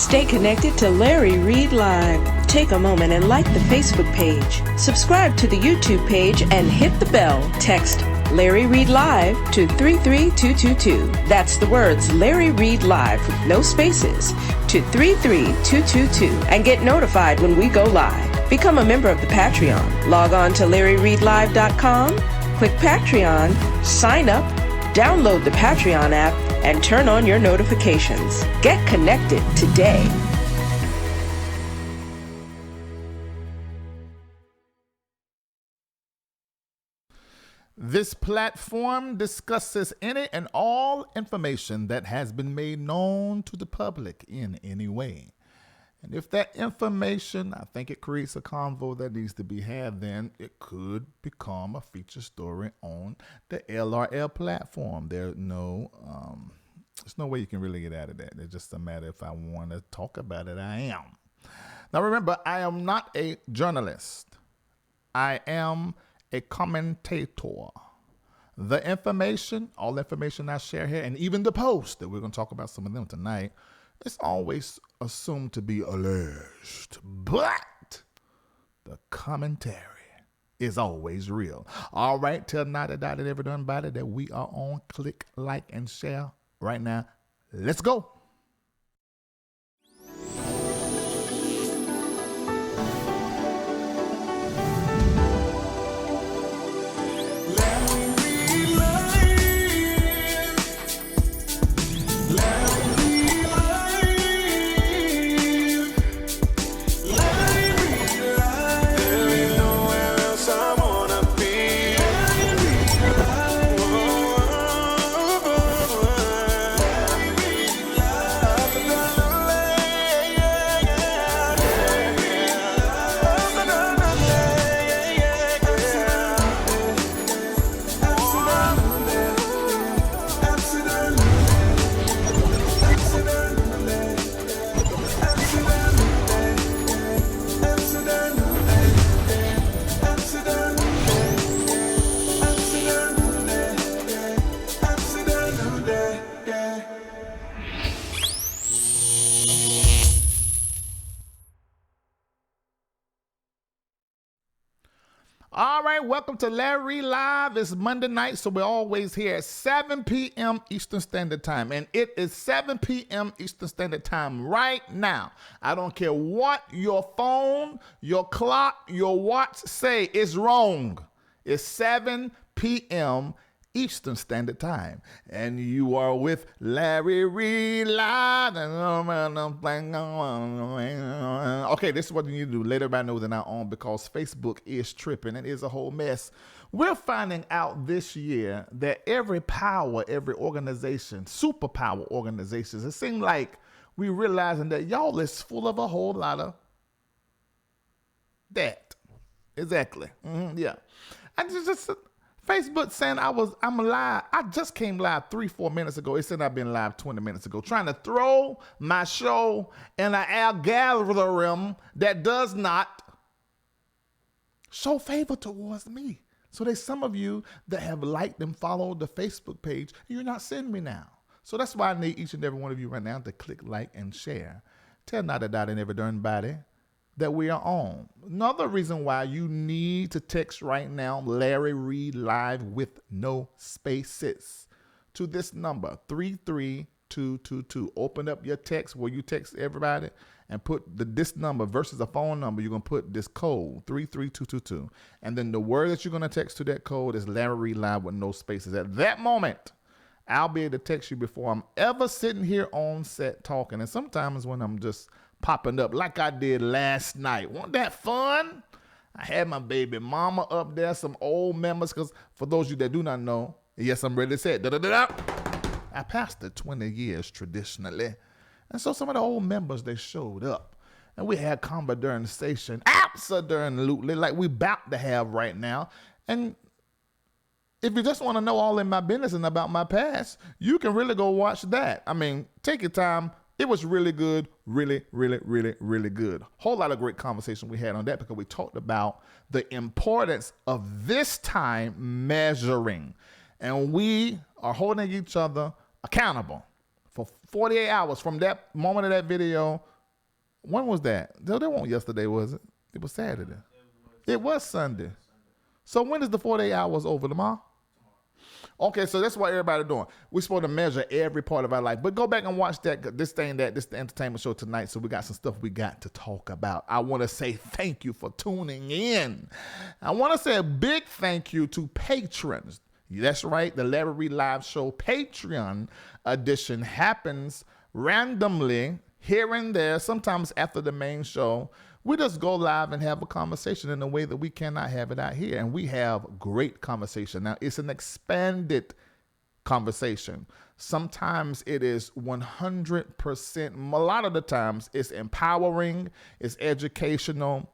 Stay connected to Larry Reid Live. Take a moment and like the Facebook page. Subscribe to the YouTube page and hit the bell. Text Larry Reid Live to 33222. That's the words Larry Reid Live with no spaces to 33222 and get notified when we go live. Become a member of the Patreon. Log on to LarryReidLive.com, click Patreon, sign up, download the Patreon app, and turn on your notifications. Get connected today. This platform discusses any and all information that has been made known to the public in any way. And if that information, I think it creates a convo that needs to be had, then it could become a feature story on the LRL platform. There's no way you can really get out of that. It's just a matter if I want to talk about it, I am. Now remember, I am not a journalist. I am a commentator. The information, all the information I share here, and even the post that we're going to talk about some of them tonight, it's always assumed to be alleged, but the commentary is always real. All right, tell Nada Dada everybody that we are on. Click, like, and share right now. Let's go. All right, welcome to Larry Live. It's Monday night, so we're always here at 7 p.m. Eastern Standard Time. And it is 7 p.m. Eastern Standard Time right now. I don't care what your phone, your clock, your watch say. It's wrong. It's 7 p.m. Eastern Standard Time. And you are with Larry Reid Live. Okay, this is what you need to do. Let everybody know that I'm on because Facebook is tripping and is a whole mess. We're finding out this year that every power, every organization, superpower organizations, it seems like we're realizing that y'all is full of a whole lot of that. Exactly. Yeah. I just Facebook saying I'm live. I just came live 3-4 minutes ago. It said I've been live 20 minutes ago, trying to throw my show in an algorithm that does not show favor towards me. So there's some of you that have liked and followed the Facebook page, and you're not seeing me now. So that's why I need each and every one of you right now to click like and share. Tell Nada Dada and every darn body that we are on. Another reason why you need to text right now, Larry Reid Live with no spaces, to this number, 33222. Open up your text where you text everybody and put this number versus a phone number. You're going to put this code, 33222. And then the word that you're going to text to that code is Larry Reid Live with no spaces. At that moment, I'll be able to text you before I'm ever sitting here on set talking. And sometimes when I'm just popping up like I did last night. Wasn't that fun? I had my baby mama up there, some old members, because for those of you that do not know, yes, I'm ready to say it. I pastored 20 years traditionally. And so some of the old members, they showed up. And we had conversation, absolutely, like we about to have right now. And if you just want to know all in my business and about my past, you can really go watch that. I mean, take your time. It was really good, really, really, really, really good. Whole lot of great conversation we had on that because we talked about the importance of this time measuring. And we are holding each other accountable for 48 hours from that moment of that video When was that? No, that wasn't yesterday, was it? It was Saturday. It was Sunday. So when is the 48 hours over? Tomorrow? Okay, so that's what everybody doing. We're supposed to measure every part of our life. But go back and watch this is the entertainment show tonight. So we got some stuff we got to talk about. I want to say thank you for tuning in. I want to say a big thank you to patrons. That's right. The Larry Reid Live Show Patreon edition happens randomly here and there, sometimes after the main show. We just go live and have a conversation in a way that we cannot have it out here. And we have great conversation. Now, it's an expanded conversation. Sometimes it is 100%. A lot of the times it's empowering, it's educational,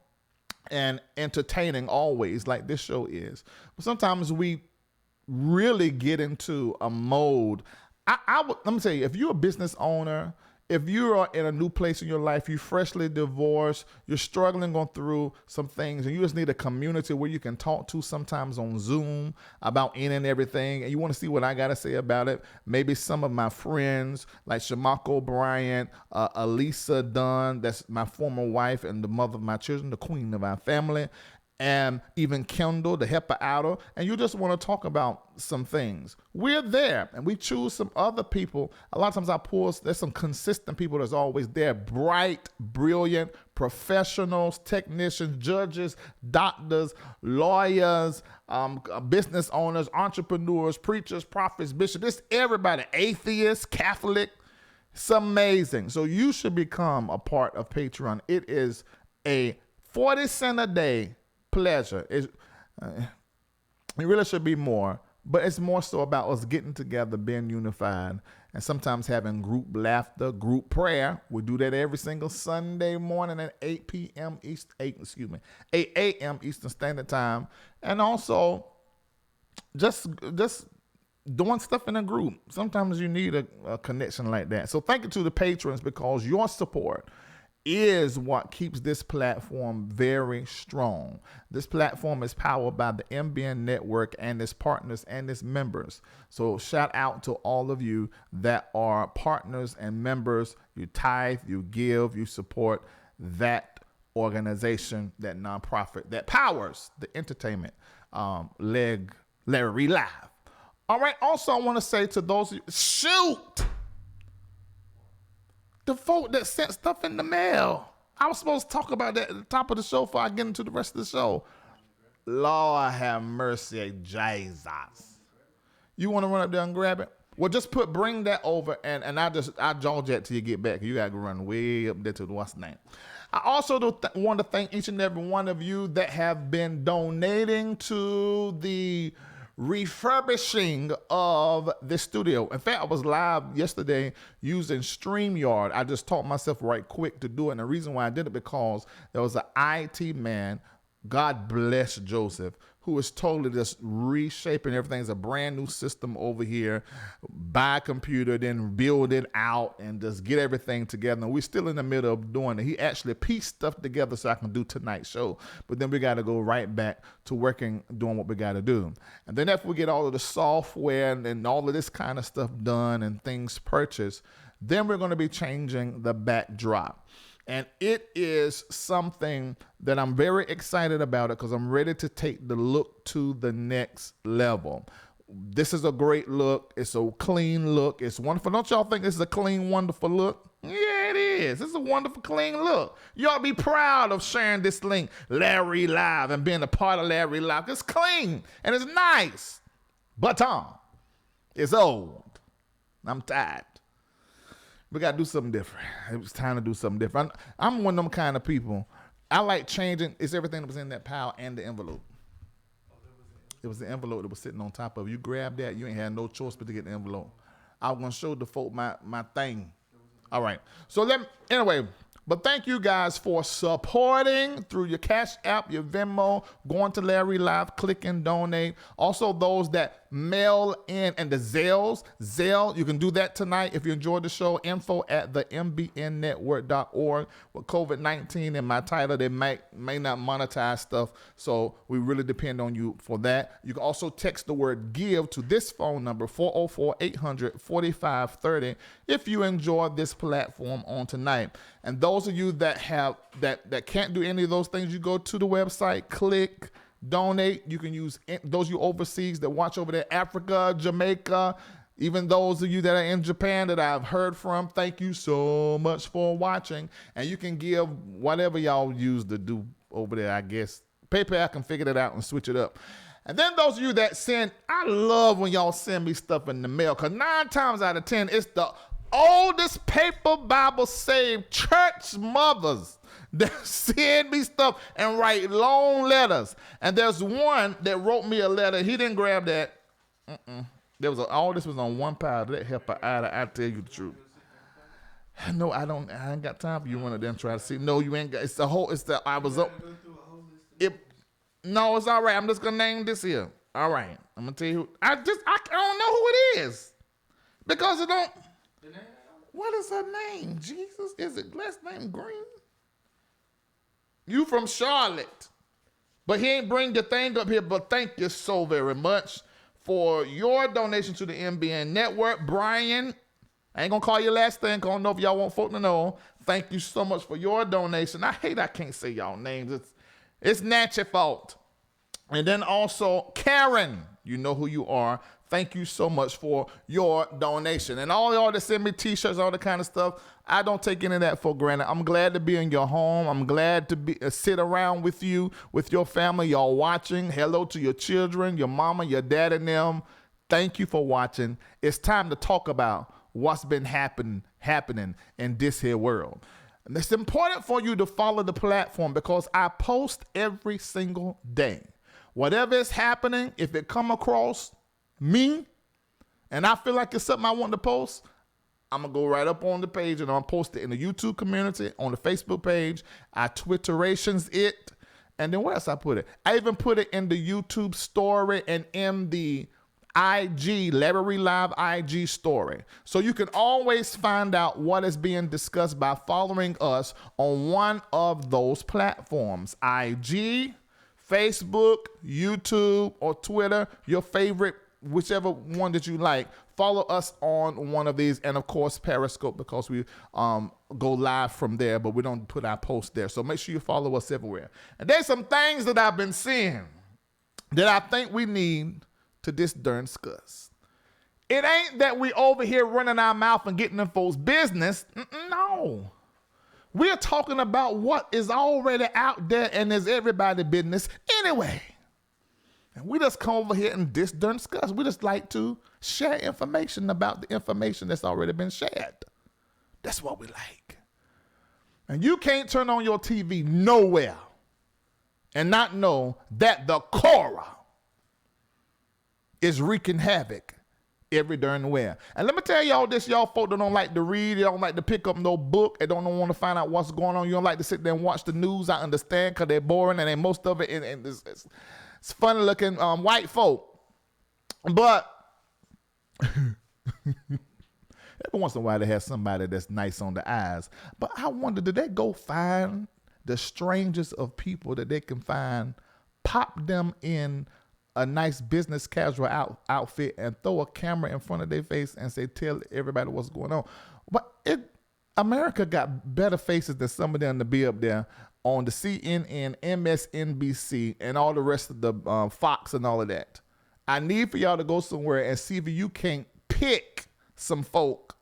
and entertaining always, like this show is. But sometimes we really get into a mode. Let me tell you, if you're a business owner, if you are in a new place in your life, you're freshly divorced, you're struggling going through some things, and you just need a community where you can talk to sometimes on Zoom about any and everything, and you want to see what I got to say about it, maybe some of my friends like Shamako Bryant, Elisa Dunn, that's my former wife and the mother of my children, the queen of our family, and even Kendall, the helper outer, and you just want to talk about some things. We're there, and we choose some other people. A lot of times I pull, there's some consistent people that's always there, bright, brilliant, professionals, technicians, judges, doctors, lawyers, business owners, entrepreneurs, preachers, prophets, bishops, this everybody, atheists, Catholic. It's amazing. So you should become a part of Patreon. It is a 40 cents a day pleasure. It really should be more, but it's more so about us getting together, being unified, and sometimes having group laughter, group prayer. We do that every single Sunday morning at 8 a.m. Eastern Standard Time, and also just doing stuff in a group. Sometimes you need a connection like that. So thank you to the patrons, because your support is what keeps this platform very strong. This platform is powered by the MBN Network and its partners and its members. So shout out to all of you that are partners and members. You tithe, you give, you support that organization, that nonprofit that powers the entertainment leg, LarryReidLive. All right. Also, I want to say to those of you, the folk that sent stuff in the mail. I was supposed to talk about that at the top of the show before I get into the rest of the show. Lord have mercy, Jesus. You want to run up there and grab it? Well, just bring that over, and I'll jog that till you get back. You got to run way up there to the what's name. I also want to thank each and every one of you that have been donating to the refurbishing of the studio. In fact, I was live yesterday using StreamYard. I just taught myself right quick to do it. And the reason why I did it, because there was an IT man, God bless Joseph, who is totally just reshaping everything. It's a brand new system over here. Buy a computer, then build it out and just get everything together. And we're still in the middle of doing it. He actually pieced stuff together so I can do tonight's show. But then we got to go right back to working, doing what we got to do. And then after we get all of the software and all of this kind of stuff done and things purchased, then we're going to be changing the backdrop. And it is something that I'm very excited about it, because I'm ready to take the look to the next level. This is a great look. It's a clean look. It's wonderful. Don't y'all think this is a clean, wonderful look? Yeah, it is. It's a wonderful, clean look. Y'all be proud of sharing this link, LarryReidLive, and being a part of LarryReidLive. It's clean and it's nice. But it's old. I'm tired. We got to do something different. It was time to do something different. I'm one of them kind of people. I like changing. It's everything that was in that pile and the envelope. It was the envelope that was sitting on top of it. You grab that, you ain't had no choice but to get the envelope. I was going to show the folk my thing. All right. So anyway, but thank you guys for supporting through your Cash App, your Venmo, going to LarryReidLive, click and donate. Also those that mail in, and the Zelle, you can do that tonight if you enjoyed the show. Info at the MBNNetwork.org. With COVID-19 in my title, they may not monetize stuff, so we really depend on you for that. You can also text the word give to this phone number, 404-800-4530, if you enjoy this platform on tonight. And those of you that can't do any of those things, you go to the website, click donate. You can use those of you overseas that watch over there, Africa, Jamaica, even those of you that are in Japan that I've heard from. Thank you so much for watching. And you can give whatever y'all use to do over there, I guess. PayPal can figure that out and switch it up. And then those of you that send, I love when y'all send me stuff in the mail, because 9 times out of 10, it's the oldest paper Bible saved church mothers that send me stuff and write long letters. And there's one that wrote me a letter. He didn't grab that. There was all this was on one pile. That help her out. I tell you the truth. No, I ain't got time for you one of them try to see. No, you ain't got. It's the whole. It's the. I was up. No, it's all right. I'm just gonna name this here. All right. I'm gonna tell you. I don't know who it is because it don't. What is her name? Jesus, is it last name Green? You from Charlotte. But he ain't bring the thing up here, but thank you so very much for your donation to the MBN Network. Brian, I ain't gonna call your last thing, because I don't know if y'all want folk to know. Thank you so much for your donation. I can't say y'all names. It's not your fault. And then also, Karen, you know who you are. Thank you so much for your donation. And all y'all that send me t-shirts, all that kind of stuff, I don't take any of that for granted. I'm glad to be in your home. I'm glad to sit around with you, with your family, y'all watching. Hello to your children, your mama, your dad, and them. Thank you for watching. It's time to talk about what's been happening in this here world. And it's important for you to follow the platform because I post every single day. Whatever is happening, if it come across me, and I feel like it's something I want to post, I'm going to go right up on the page and I'll post it in the YouTube community, on the Facebook page. I Twitterations it. And then where else I put it? I even put it in the YouTube story and in the IG, LarryReidLive IG story. So you can always find out what is being discussed by following us on one of those platforms. IG, Facebook, YouTube, or Twitter, your favorite, whichever one that you like. Follow us on one of these, and of course Periscope, because we go live from there, but we don't put our posts there. So make sure you follow us everywhere. And there's some things that I've been seeing that I think we need to discuss. It ain't that we over here running our mouth and getting in folks' business. No. We're talking about what is already out there and is everybody's business anyway. And we just come over here and discuss. We just like to share information about the information that's already been shared. That's what we like. And you can't turn on your TV nowhere and not know that the Cora is wreaking havoc every darn where. And let me tell y'all this, y'all folk that don't like to read, you don't like to pick up no book, and don't want to find out what's going on. You don't like to sit there and watch the news. I understand, because they're boring, and most of it, and it's funny looking white folk. But every once in a while they have somebody that's nice on the eyes. But I wonder, did they go find the strangest of people that they can find, pop them in a nice business casual outfit, and throw a camera in front of their face and say, tell everybody what's going on? But America got better faces than some of them to be up there on the CNN, MSNBC, and all the rest of the Fox and all of that. I need for y'all to go somewhere and see if you can't pick some folk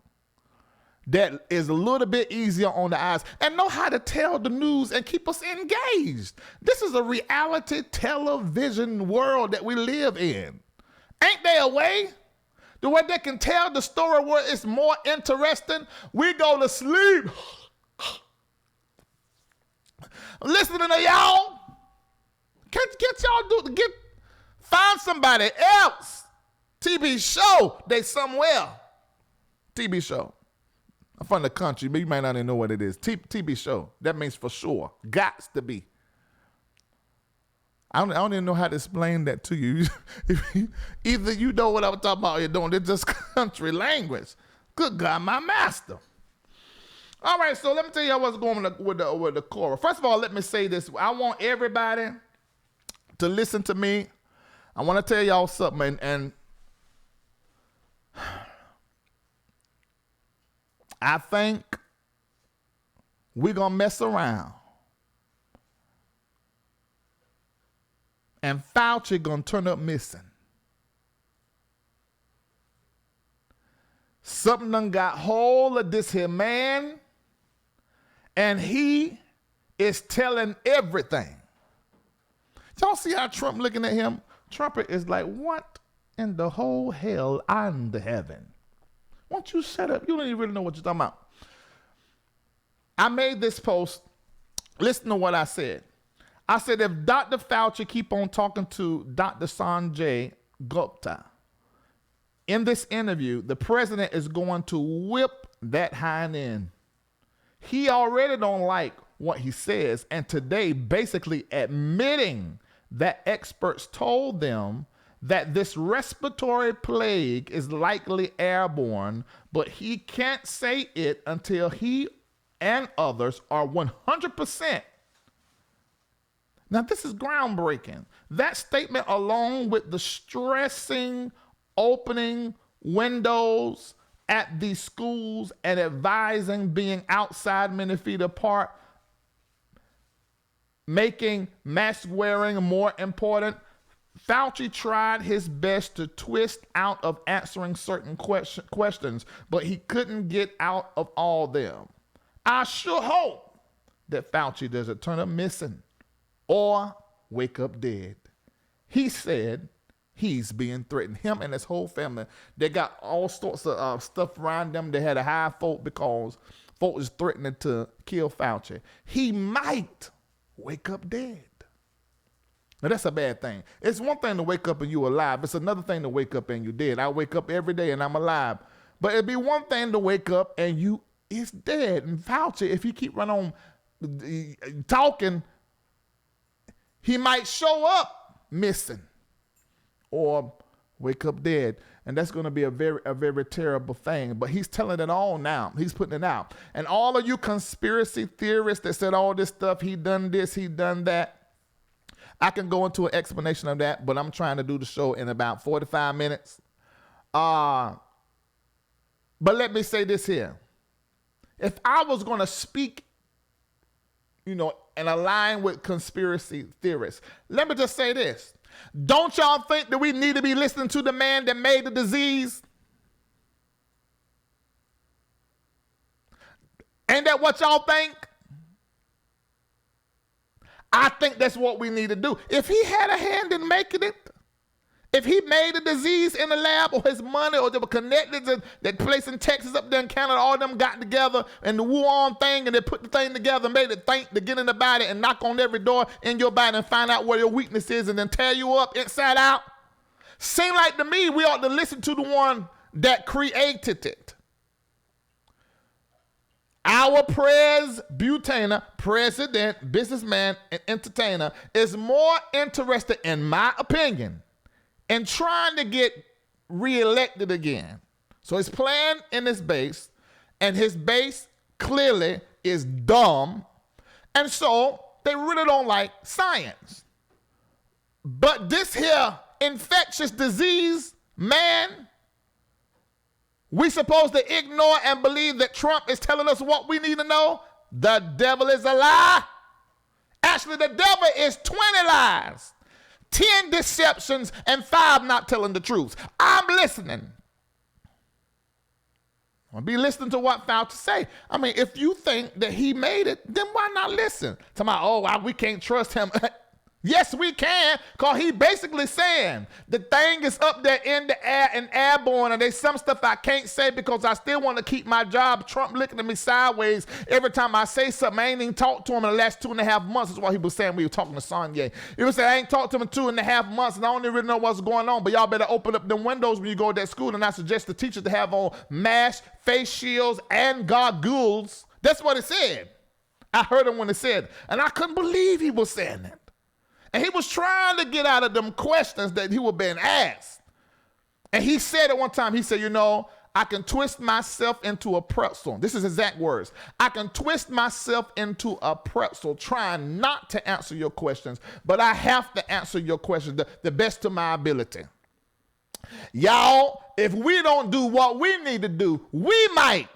that is a little bit easier on the eyes and know how to tell the news and keep us engaged. This is a reality television world that we live in. Ain't there a way? The way they can tell the story where it's more interesting? We go to sleep listening to y'all. Find somebody else. TV show, they somewhere. TV show. I'm from the country, but you might not even know what it is. TV show. That means for sure. Gots to be. don't even know how to explain that to you. Either you know what I'm talking about or you don't. It's just country language. Good God, my master. All right, so let me tell you what's going on with the chorus. First of all, let me say this. I want everybody to listen to me. I want to tell y'all something, and I think we're going to mess around. And Fauci going to turn up missing. Something done got hold of this here man, and he is telling everything. Y'all see how Trump looking at him? Trump is like, what in the whole hell under heaven? Won't you shut up? You don't even really know what you're talking about. I made this post. Listen to what I said. I said, if Dr. Fauci keep on talking to Dr. Sanjay Gupta, in this interview, the president is going to whip that hind end. He already don't like what he says, and today basically admitting that experts told them that this respiratory plague is likely airborne, but he can't say it until he and others are 100%. Now, this is groundbreaking. That statement, along with the stressing opening windows at these schools and advising being outside many feet apart, making mask wearing more important, Fauci tried his best to twist out of answering certain questions, but he couldn't get out of all them. I sure hope that Fauci doesn't turn up missing or wake up dead. He said he's being threatened. Him and his whole family, they got all sorts of stuff around them. They had to hide folk because folk is threatening to kill Fauci. He might wake up dead. Now, that's a bad thing. It's one thing to wake up and you're alive. It's another thing to wake up and you're dead. I wake up every day and I'm alive. But it'd be one thing to wake up and you is dead. And Fauci, if he keep running on talking, he might show up missing or wake up dead. And that's going to be a very terrible thing. But he's telling it all now. He's putting it out. And all of you conspiracy theorists that said all this stuff, he done this, he done that, I can go into an explanation of that, but I'm trying to do the show in about 45 minutes. But let me say this here. If I was going to speak, and align with conspiracy theorists, let me just say this. Don't y'all think that we need to be listening to the man that made the disease? Ain't that what y'all think? I think that's what we need to do. If he had a hand in making it, if he made the disease in the lab, or his money, or they were connected to that place in Texas up there in Canada, all of them got together and the Wuhan thing, and they put the thing together and made it think to get in the body and knock on every door in your body and find out where your weakness is and then tear you up inside out. Seem like to me we ought to listen to the one that created it. Our president, businessman, and entertainer is more interested, in my opinion, in trying to get reelected again. So he's playing in his base, and his base clearly is dumb, and so they really don't like science. But this here infectious disease, man, we supposed to ignore and believe that Trump is telling us what we need to know? The devil is a lie. Actually, the devil is 20 lies, 10 deceptions, and 5 not telling the truth. I'm listening. I'll be listening to what Fauci say. I mean, if you think that he made it, then why not listen? Somebody, we can't trust him. Yes, we can, because he basically saying the thing is up there in the air and airborne, and there's some stuff I can't say because I still want to keep my job. Trump looking at me sideways every time I say something. I ain't even talked to him in the last 2.5 months. That's why he was saying we were talking to Kanye. He was saying I ain't talked to him in 2.5 months, and I don't even know what's going on, but y'all better open up them windows when you go to that school, and I suggest the teachers to have on masks, face shields, and goggles. That's what it said. I heard him when it said, and I couldn't believe he was saying that. And he was trying to get out of them questions that he was being asked. And he said at one time, he said, I can twist myself into a pretzel. This is exact words. I can twist myself into a pretzel trying not to answer your questions, but I have to answer your questions the best of my ability. Y'all, if we don't do what we need to do, we might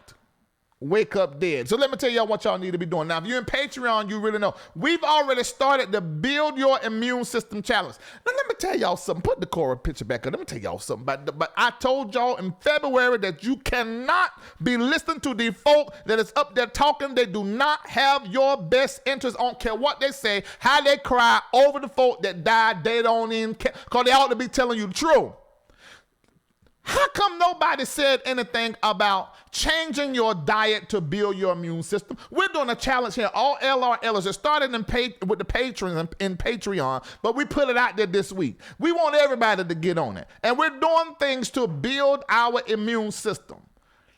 wake up dead. So let me tell y'all what y'all need to be doing. Now, if you're in Patreon, you really know. We've already started the Build Your Immune System Challenge. Now, let me tell y'all something. Put the Cora picture back up. Let me tell y'all something. But I told y'all in February that you cannot be listening to the folk that is up there talking. They do not have your best interest. I don't care what they say, how they cry over the folk that died. They don't even care, because they ought to be telling you the truth. How come nobody said anything about changing your diet to build your immune system? We're doing a challenge here. All LRLers. It started with the patrons in Patreon, but we put it out there this week. We want everybody to get on it. And we're doing things to build our immune system.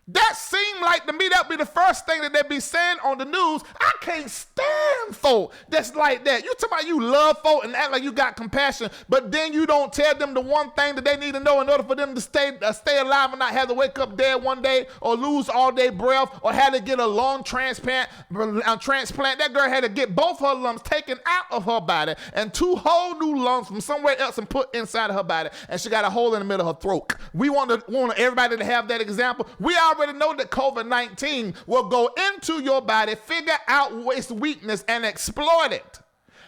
That seemed like to me that would be the first thing that they'd be saying on the news. I can't stand folk that's like that. You talking about you love folk and act like you got compassion, but then you don't tell them the one thing that they need to know in order for them to stay alive and not have to wake up dead one day or lose all day breath or have to get a lung transplant. That girl had to get both her lungs taken out of her body and 2 whole new lungs from somewhere else and put inside of her body, and she got a hole in the middle of her throat. We want everybody to have that example. We already know that COVID-19 will go into your body, figure out its weakness, and exploit it.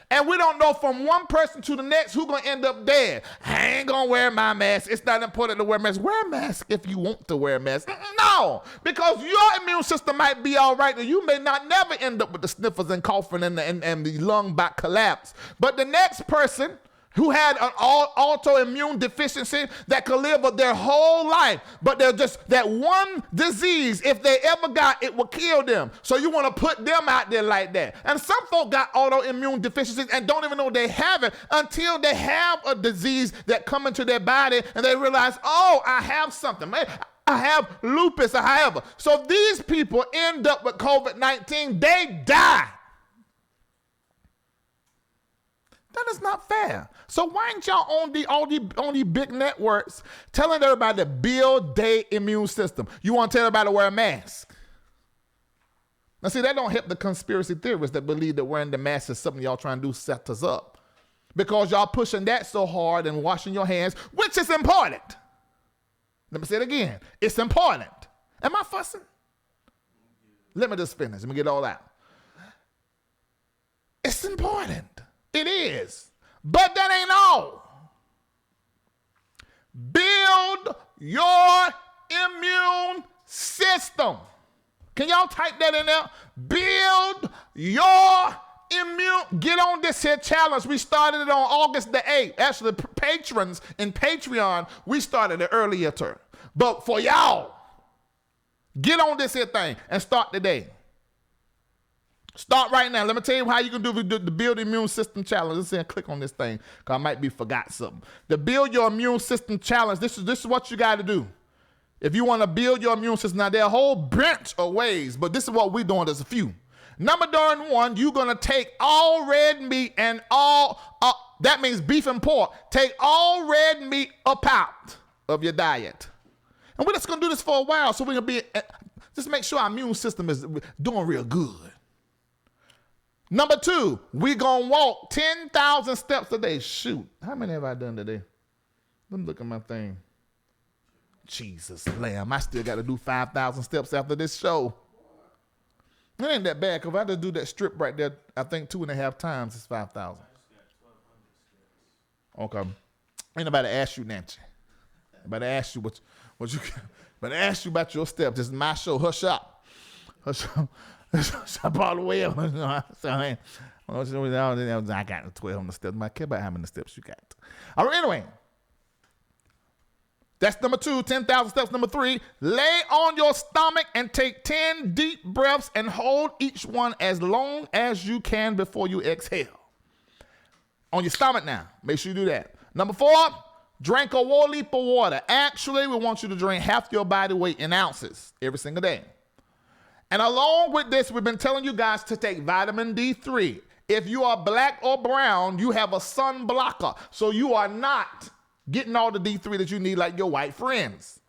And we don't know from one person to the next who's going to end up dead. I ain't going to wear my mask. It's not important to wear a mask. Wear a mask if you want to wear a mask. No, because your immune system might be all right, and you may not never end up with the sniffles and coughing and the lung back collapse. But the next person who had an autoimmune deficiency that could live their whole life, but they're just that one disease, if they ever got, it will kill them. So you want to put them out there like that. And some folk got autoimmune deficiencies and don't even know they have it until they have a disease that come into their body and they realize, oh, I have something. Man, I have lupus or however. So these people end up with COVID-19, they die. That is not fair. So why ain't y'all on the big networks telling everybody to build their immune system? You want to tell everybody to wear a mask. Now see, that don't help the conspiracy theorists that believe that wearing the mask is something y'all trying to do set us up. Because y'all pushing that so hard and washing your hands, which is important. Let me say it again. It's important. Am I fussing? Let me just finish. Let me get it all out. It's important. It is. But that ain't all. Build your immune system. Can y'all type that in there? Build your immune. Get on this here challenge. We started it on August the 8th. Actually, patrons in Patreon, we started it earlier. But for y'all, get on this here thing and start today. Start right now. Let me tell you how you can do the Build Immune System Challenge. Let's say click on this thing because I might be forgot something. The Build Your Immune System Challenge, this is what you got to do. If you want to build your immune system, now there are a whole bunch of ways, but this is what we're doing. There's a few. Number 1, you're going to take all red meat and that means beef and pork. Take all red meat up out of your diet. And we're just going to do this for a while so we can just make sure our immune system is doing real good. Number 2, we're going to walk 10,000 steps a day. Shoot, how many have I done today? Let me look at my thing. Jesus, lamb, I still got to do 5,000 steps after this show. It ain't that bad, because if I just do that strip right there, I think 2.5 times is 5,000. Okay. Ain't nobody ask you, Nancy. Nobody ask you what you but ask you about your steps. This is my show. Hush up. Hush up. Shop all the way up. I got 1,200 steps. I care about how many steps you got. All right, anyway. That's number 2, 10,000 steps. Number 3, lay on your stomach and take 10 deep breaths and hold each one as long as you can before you exhale. On your stomach now. Make sure you do that. Number 4, drink a whole heap of water. Actually, we want you to drink half your body weight in ounces every single day. And along with this, we've been telling you guys to take vitamin D3. If you are black or brown, you have a sun blocker. So you are not getting all the D3 that you need like your white friends.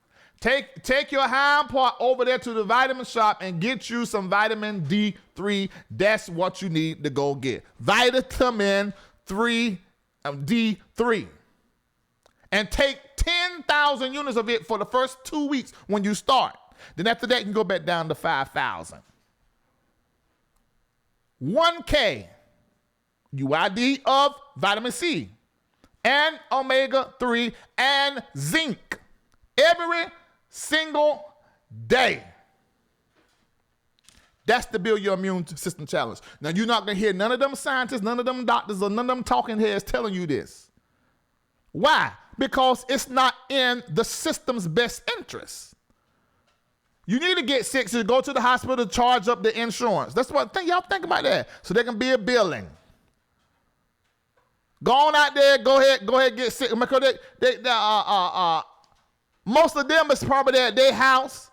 Take your hind part over there to the vitamin shop and get you some vitamin D3. That's what you need to go get. Vitamin D3. And take 10,000 units of it for the first 2 weeks when you start. Then after that, you can go back down to 5,000. 1K UID of vitamin C and omega-3 and zinc every single day. That's the Build Your Immune System Challenge. Now, you're not going to hear none of them scientists, none of them doctors, or none of them talking heads telling you this. Why? Because it's not in the system's best interest. You need to get sick, so you go to the hospital to charge up the insurance. That's what y'all think about that. So there can be a billing. Go on out there, go ahead, get sick. Because most of them is probably at their house.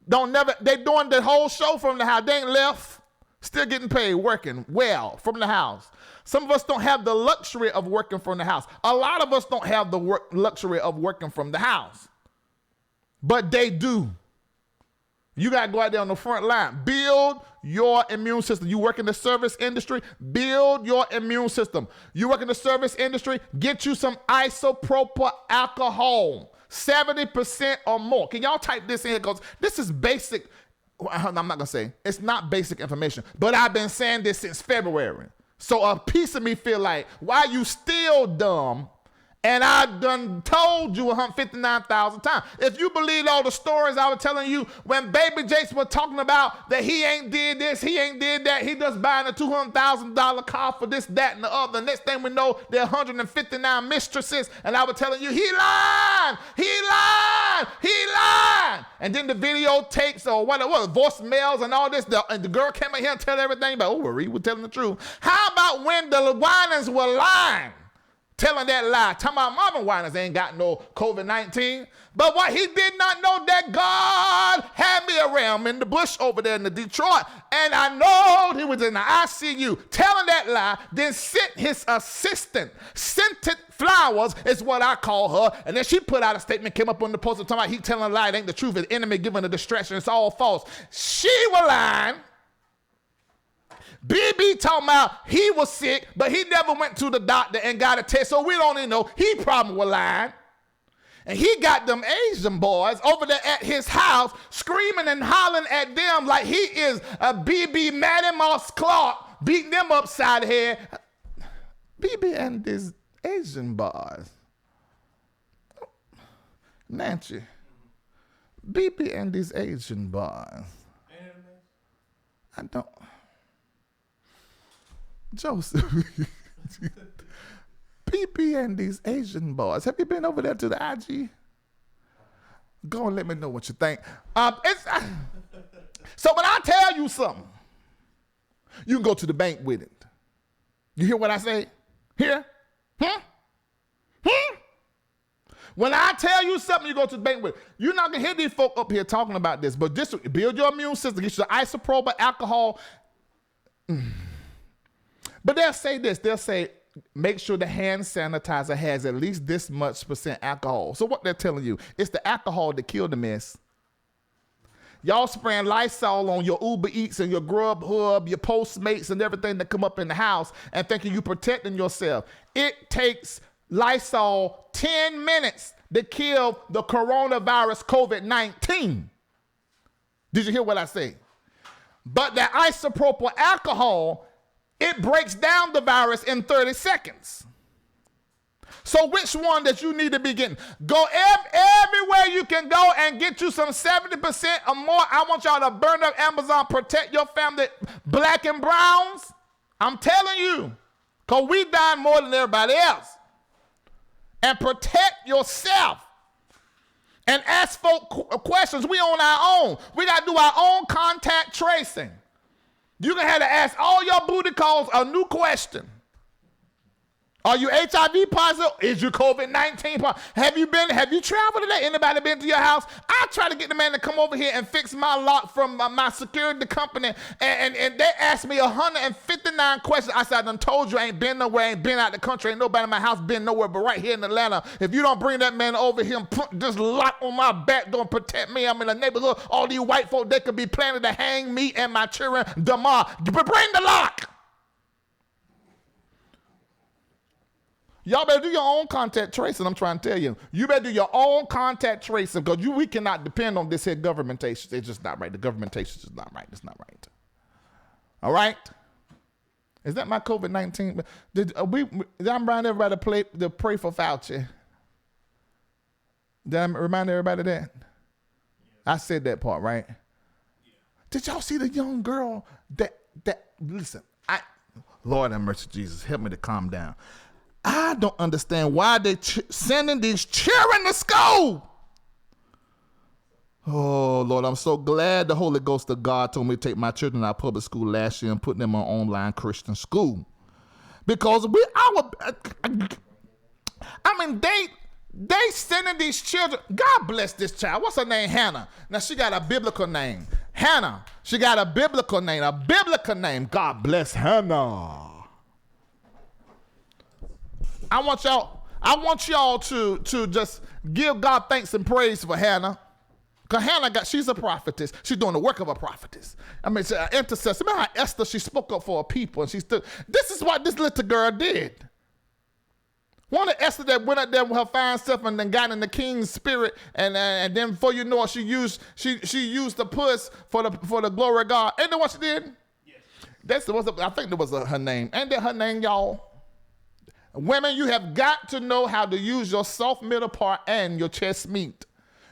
They doing the whole show from the house. They ain't left. Still getting paid, working well from the house. Some of us don't have the luxury of working from the house. A lot of us don't have the luxury of working from the house. But they do. You got to go out there on the front line. Build your immune system. You work in the service industry, build your immune system. You work in the service industry, get you some isopropyl alcohol, 70% or more. Can y'all type this in here? Because this is basic. I'm not going to say. It's not basic information. But I've been saying this since February. So a piece of me feel like, why you still dumb? And I done told you 159,000 times. If you believe all the stories I was telling you when Baby Jakes was talking about that he ain't did this, he ain't did that, he just buying a $200,000 car for this, that, and the other. Next thing we know, there are 159 mistresses. And I was telling you, he lied. And then the videotapes or what voicemails and all this. And the girl came in here and tell everything about, oh, Reid was telling the truth. How about when the Winans were lying? Telling that lie. Talking about Marvin Winans ain't got no COVID-19. But what he did not know that God had me around in the bush over there in the Detroit. And I know he was in the ICU telling that lie. Then sent his assistant, scented flowers is what I call her. And then she put out a statement, came up on the poster talking about he telling a lie. It ain't the truth. The enemy giving a distraction. It's all false. She was lying. BB talking about he was sick, but he never went to the doctor and got a test, so we don't even know. He probably was lying. And he got them Asian boys over there at his house screaming and hollering at them like he is a BB Matty Moss Clark, beating them upside the head. BB and these Asian boys. Nancy. BB and these Asian boys. I don't... Joseph, PP and these Asian boys. Have you been over there to the IG? Go and let me know what you think. So when I tell you something, you can go to the bank with it. You hear what I say? Here? When I tell you something, you go to the bank with it. You're not going to hear these folk up here talking about this, but just build your immune system. Get your isopropyl alcohol. But they'll say this. They'll say, make sure the hand sanitizer has at least this much % alcohol. So what they're telling you, it's the alcohol that killed the mess. Y'all spraying Lysol on your Uber Eats and your Grubhub, your Postmates and everything that come up in the house and thinking you protecting yourself. It takes Lysol 10 minutes to kill the coronavirus COVID-19. Did you hear what I say? But the isopropyl alcohol, it breaks down the virus in 30 seconds. So which one that you need to be getting? Go everywhere you can go and get you some 70% or more. I want y'all to burn up Amazon, protect your family, black and browns. I'm telling you, because we dying more than everybody else. And protect yourself. And ask folk questions. We on our own. We got to do our own contact tracing. You're going to have to ask all your booty calls a new question. Are you HIV positive? Is you COVID-19 positive? Have you traveled today? Anybody been to your house? I try to get the man to come over here and fix my lock from my security company, and they asked me 159 questions. I said, I done told you I ain't been nowhere, ain't been out the country, ain't nobody in my house been nowhere but right here in Atlanta. If you don't bring that man over here and put this lock on my back door and protect me, I'm in the neighborhood. All these white folk, they could be planning to hang me and my children tomorrow. Bring the lock. Y'all better do your own contact tracing. I'm trying to tell you. You better do your own contact tracing because we cannot depend on this here governmentation. It's just not right. The governmentation is not right. It's not right. All right? Is that my COVID-19? Did I remind everybody to pray for Fauci? Did I remind everybody that? I said that part, right? Did y'all see the young girl that listen, Lord have mercy, Jesus, help me to calm down. I don't understand why they sending these children to school. Oh, Lord, I'm so glad the Holy Ghost of God told me to take my children out of public school last year and put them on online Christian school. Because they sending these children. God bless this child. What's her name? Hannah. Now, she got a biblical name. Hannah. She got a biblical name. A biblical name. God bless Hannah. I want y'all to just give God thanks and praise for Hannah. Because Hannah she's a prophetess. She's doing the work of a prophetess. I mean, she's an intercessor. Remember how Esther, she spoke up for her people and she stood. This is what this little girl did. One of Esther that went up there with her fine self and then got in the king's spirit, and then before you know it, she used the puss for the glory of God. Ain't that what she did? Yes. I think that was her name. Ain't that her name, y'all? Women, you have got to know how to use your soft middle part and your chest meat.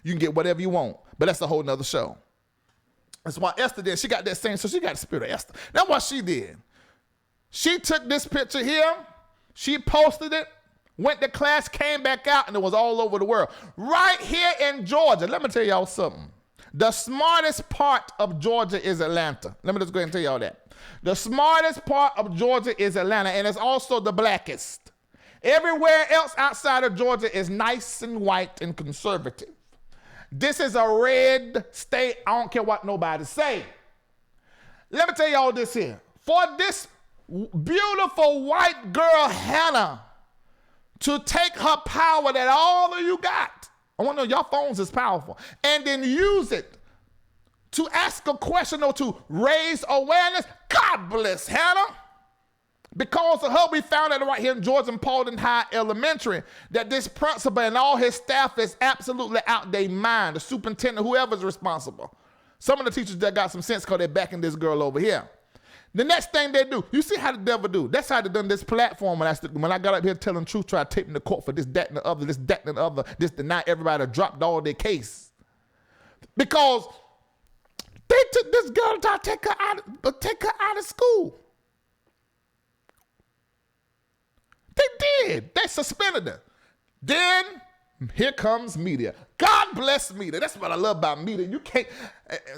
You can get whatever you want, but that's a whole nother show. That's why Esther did. She got that same, so she got the spirit of Esther. That's what she did. She took this picture here, she posted it, went to class, came back out, and it was all over the world. Right here in Georgia, let me tell y'all something. The smartest part of Georgia is Atlanta. Let me just go ahead and tell y'all that. The smartest part of Georgia is Atlanta, and it's also the blackest. Everywhere else outside of Georgia is nice and white and conservative. This is a red state. I don't care what nobody say. Let me tell y'all this here. For this beautiful white girl, Hannah, to take her power that all of you got, I want to know your phones is powerful, and then use it to ask a question or to raise awareness. God bless Hannah. Because of her, we found out right here in Georgia and Paulding High Elementary that this principal and all his staff is absolutely out their mind. The superintendent, whoever's responsible. Some of the teachers that got some sense because they're backing this girl over here. The next thing they do, you see how the devil do. That's how they done this platform. When I got up here telling the truth, try to take me to court for this, that, and the other, this, that, and the other, this, deny everybody dropped all their case. Because they took this girl to take her out of school. They did. They suspended her. Then here comes media. God bless media. That's what I love about media. You can't.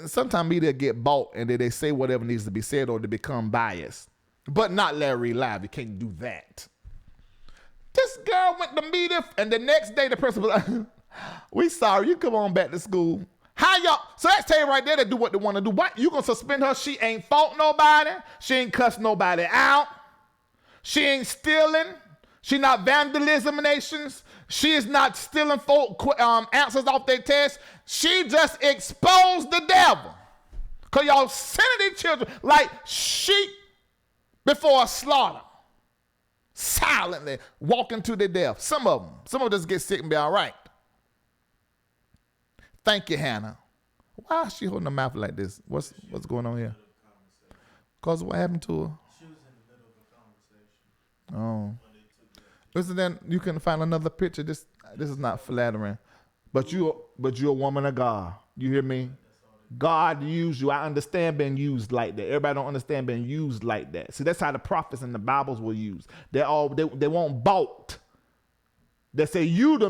Sometimes media get bought and they say whatever needs to be said or they become biased. But not LarryReidLive. You can't do that. This girl went to media and the next day the principal was like, we sorry. You come on back to school. How y'all? So that's tell you right there to do what they want to do. What? You gonna suspend her? She ain't fought nobody. She ain't cussed nobody out. She ain't stealing. She not vandalizations. She is not stealing answers off their tests. She just exposed the devil. Because y'all sending these children like sheep before a slaughter. Silently walking to their death. Some of them just get sick and be all right. Thank you, Hannah. Why is she holding her mouth like this? What's going on here? Because what happened to her? She was in the middle of a conversation. Oh. Listen, then you can find another picture. This is not flattering, but you're a woman of God. You hear me? God used you. I understand being used like that. Everybody don't understand being used like that. See, that's how the prophets and the Bibles were used. They won't balk. They say you the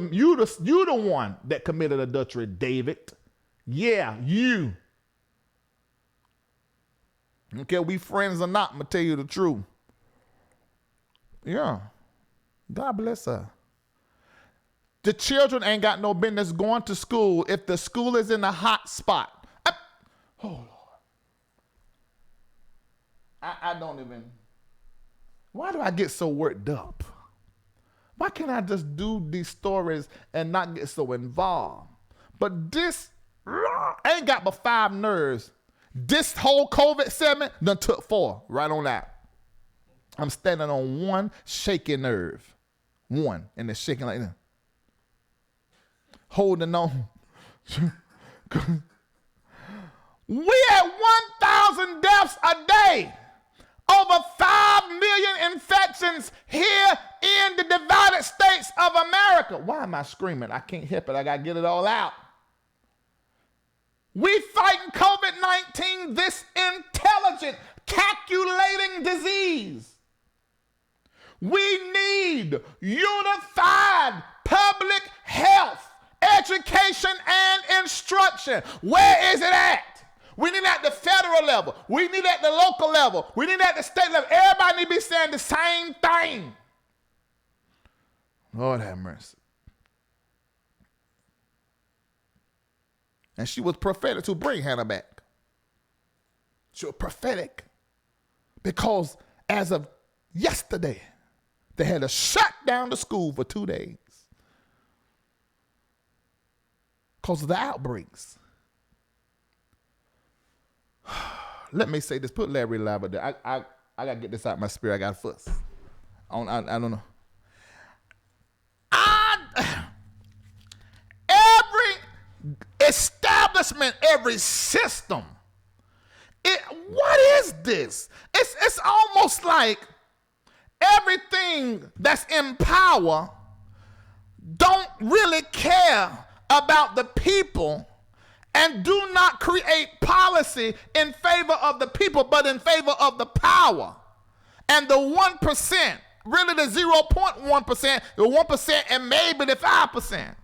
one that committed adultery, David. Yeah, you. Okay, we friends or not, I'm gonna tell you the truth. Yeah. God bless her. The children ain't got no business going to school if the school is in a hot spot. Oh, Lord. I don't even. Why do I get so worked up? Why can't I just do these stories and not get so involved? But this ain't got but 5 nerves. This whole COVID segment done took 4 right on that. I'm standing on one shaky nerve. One. And it's shaking like that. Holding on. We at 1,000 deaths a day. Over 5 million infections here in the divided states of America. Why am I screaming? I can't help it. I got to get it all out. We fighting COVID-19, this intelligent, calculating disease. We need unified public health, education, and instruction. Where is it at? We need it at the federal level. We need it at the local level. We need it at the state level. Everybody need to be saying the same thing. Lord have mercy. And she was prophetic to bring Hannah back. She was prophetic because as of yesterday, they had to shut down the school for 2 days because of the outbreaks. Let me say this. Put LarryReidLive there. I got to get this out of my spirit. I got to fuss. I don't know. Every establishment, every system, what is this? It's almost like everything that's in power don't really care about the people and do not create policy in favor of the people, but in favor of the power. And the 1%, really the 0.1%, the 1% and maybe the 5%.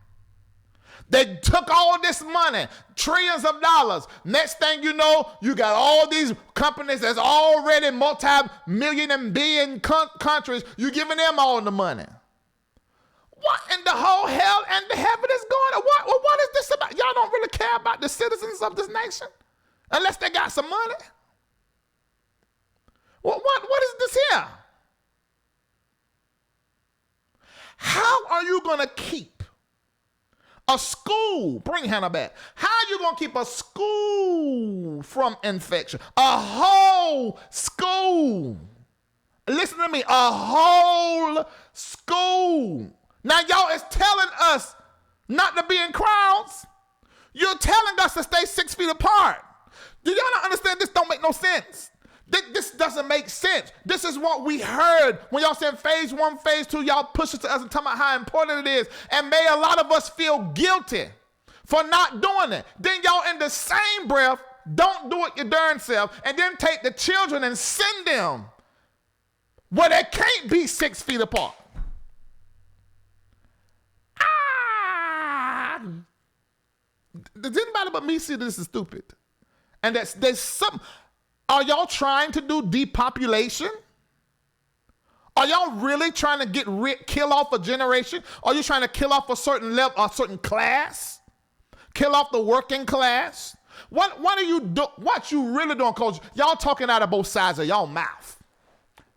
They took all this money, trillions of dollars. Next thing you know, you got all these companies that's already multi-million and billion countries. You giving them all the money. What in the whole hell and the heaven is going on? What is this about? Y'all don't really care about the citizens of this nation unless they got some money. What is this here? How are you going to keep a school? Bring Hannah back. How are you going to keep a school from infection? A whole school. Listen to me. A whole school. Now, y'all is telling us not to be in crowds. You're telling us to stay 6 feet apart. Do y'all not understand? This don't make no sense. This doesn't make sense. This is what we heard when y'all said phase 1, phase 2. Y'all push it to us and talk about how important it is. And may a lot of us feel guilty for not doing it. Then y'all in the same breath, don't do it your darn self, and then take the children and send them where they can't be 6 feet apart. Does anybody but me see this is stupid? And there's some. Are y'all trying to do depopulation? Are y'all really trying to kill off a generation? Are you trying to kill off a certain level, a certain class? Kill off the working class? What are you do? What you really doing? Cause y'all talking out of both sides of y'all mouth.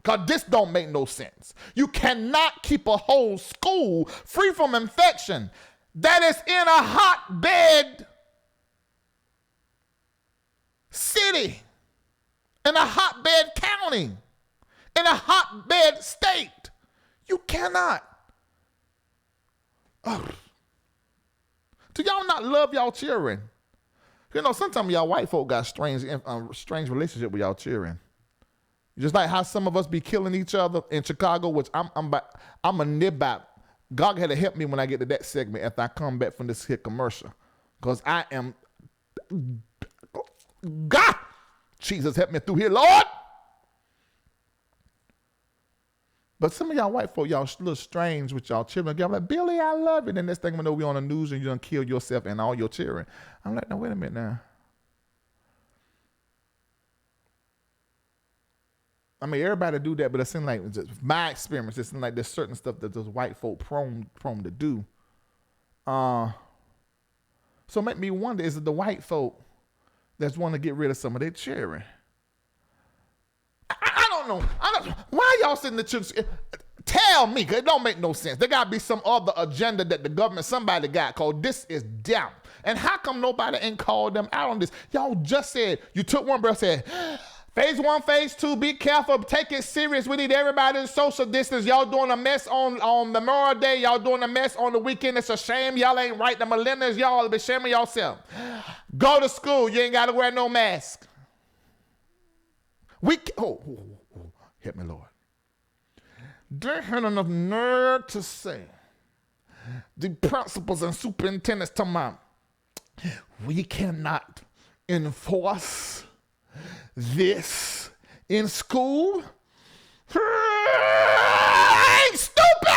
Cause this don't make no sense. You cannot keep a whole school free from infection that is in a hotbed city, in a hotbed county, in a hotbed state. You cannot. Ugh. Do y'all not love y'all children? You know, sometimes y'all white folk got strange relationship with y'all children. Just like how some of us be killing each other in Chicago, which I'm a nib out. God had to help me when I get to that segment after I come back from this here commercial. Because I am, God, Jesus help me through here, Lord. But some of y'all white folk, y'all a little strange with y'all children. Y'all like, Billy, I love it. And next thing we know, we on the news and you done kill yourself and all your children. I'm like, no, wait a minute now. I mean, everybody do that, but it seems like, just my experience, it seems like there's certain stuff that those white folk prone to do. So it make me wonder, is it the white folk that's want to get rid of some of their children? I don't know. Why y'all sitting in the church? Tell me, because it don't make no sense. There got to be some other agenda that the government, somebody got called. This is dumb. And how come nobody ain't called them out on this? Y'all just said, you took one breath, said, phase 1, phase 2, be careful, take it serious. We need everybody to social distance. Y'all doing a mess on Memorial Day. Y'all doing a mess on the weekend. It's a shame. Y'all ain't right. The millennials, y'all be shaming yourself. Go to school. You ain't got to wear no mask. Help me, Lord. They had enough nerve to say, the principals and superintendents talking about, we cannot enforce this in school. I ain't stupid.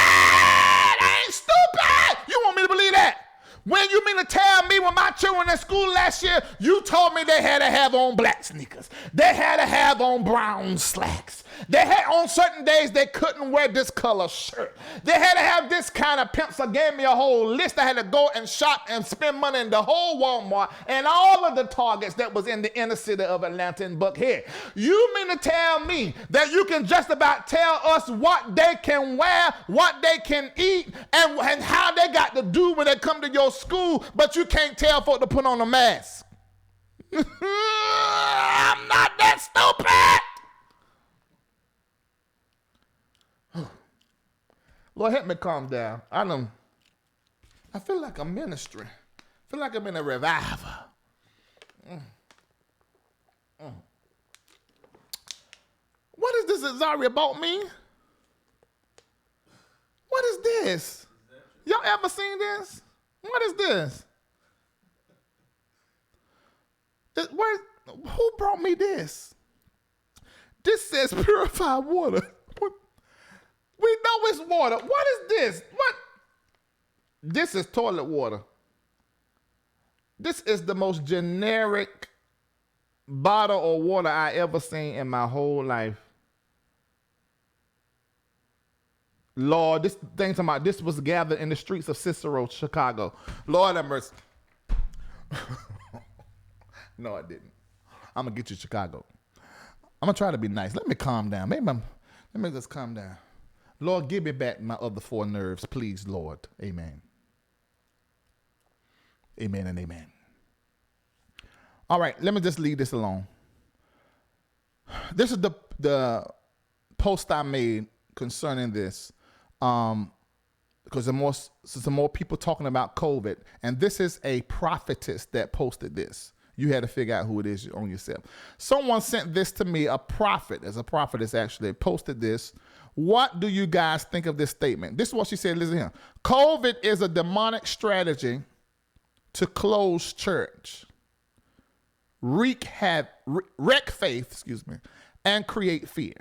You want me to believe that? When you mean to tell me when my children in school last year, you told me they had to have on black sneakers. They had to have on brown slacks. They had on certain days they couldn't wear this color shirt. They had to have this kind of pencil. Gave me a whole list. I had to go and shop and spend money in the whole Walmart and all of the Targets that was in the inner city of Atlanta and Buckhead. You mean to tell me that you can just about tell us what they can wear, what they can eat, and how they got to do when they come to your school, but you can't tell folk to put on a mask? I'm not that stupid. Lord, help me calm down. I feel like I'm ministering. I feel like I'm in a revival. What is this, Zari, about me? What is this? Y'all ever seen this? What is this? Who brought me this? This says purified water. We know it's water. What is this? What? This is toilet water. This is the most generic bottle of water I ever seen in my whole life. Lord, this thing talking about this was gathered in the streets of Cicero, Chicago. Lord have mercy. No, I didn't. I'm going to get you Chicago. I'm going to try to be nice. Let me calm down. Let me just calm down. Lord, give me back my other 4 nerves, please, Lord. Amen. Amen and amen. All right, let me just leave this alone. This is the post I made concerning this, because some more people talking about COVID, and this is a prophetess that posted this. You had to figure out who it is on yourself. Someone sent this to me, a prophetess actually posted this. What do you guys think of this statement? This is what she said. Listen here. COVID is a demonic strategy to close church, wreak faith, and create fear.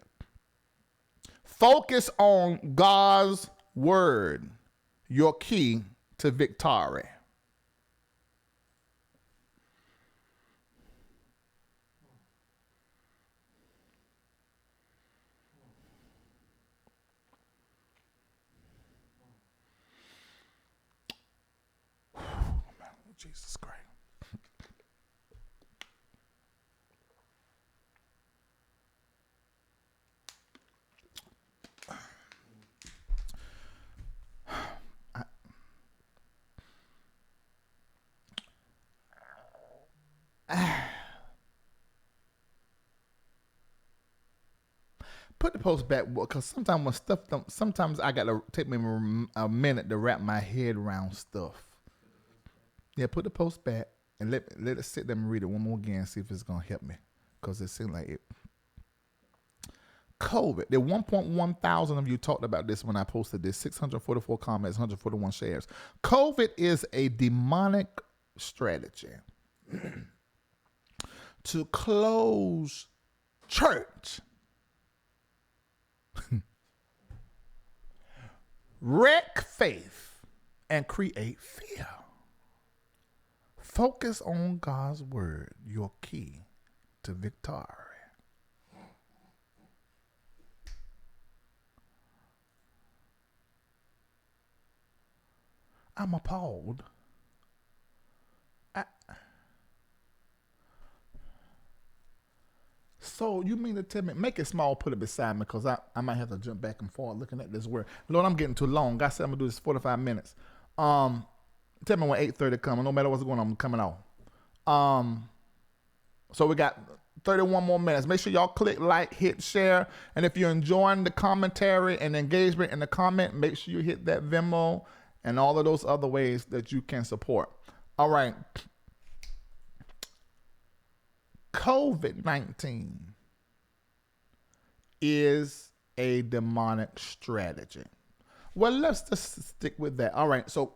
Focus on God's word, your key to victory. Jesus Christ. Put the post back, because sometimes when stuff sometimes I gotta take me a minute to wrap my head around stuff. Yeah, put the post back and let it sit there and read it one more again, see if it's gonna help me, because it seems like it. COVID. The 1.1 thousand of you talked about this when I posted this. 644 comments, 141 shares. COVID is a demonic strategy to close church, wreck faith, and create fear. Focus on God's word, your key to victory. I'm appalled. So you mean to tell me, make it small, put it beside me, because I might have to jump back and forth looking at this word. Lord, I'm getting too long. I said I'm going to do this 45 minutes. Tell me when 8:30 coming. No matter what's going on, I'm coming on. So we got 31 more minutes. Make sure y'all click like, hit share. And if you're enjoying the commentary and engagement in the comment, make sure you hit that Venmo and all of those other ways that you can support. All right. COVID-19 is a demonic strategy. Well, let's just stick with that. All right. So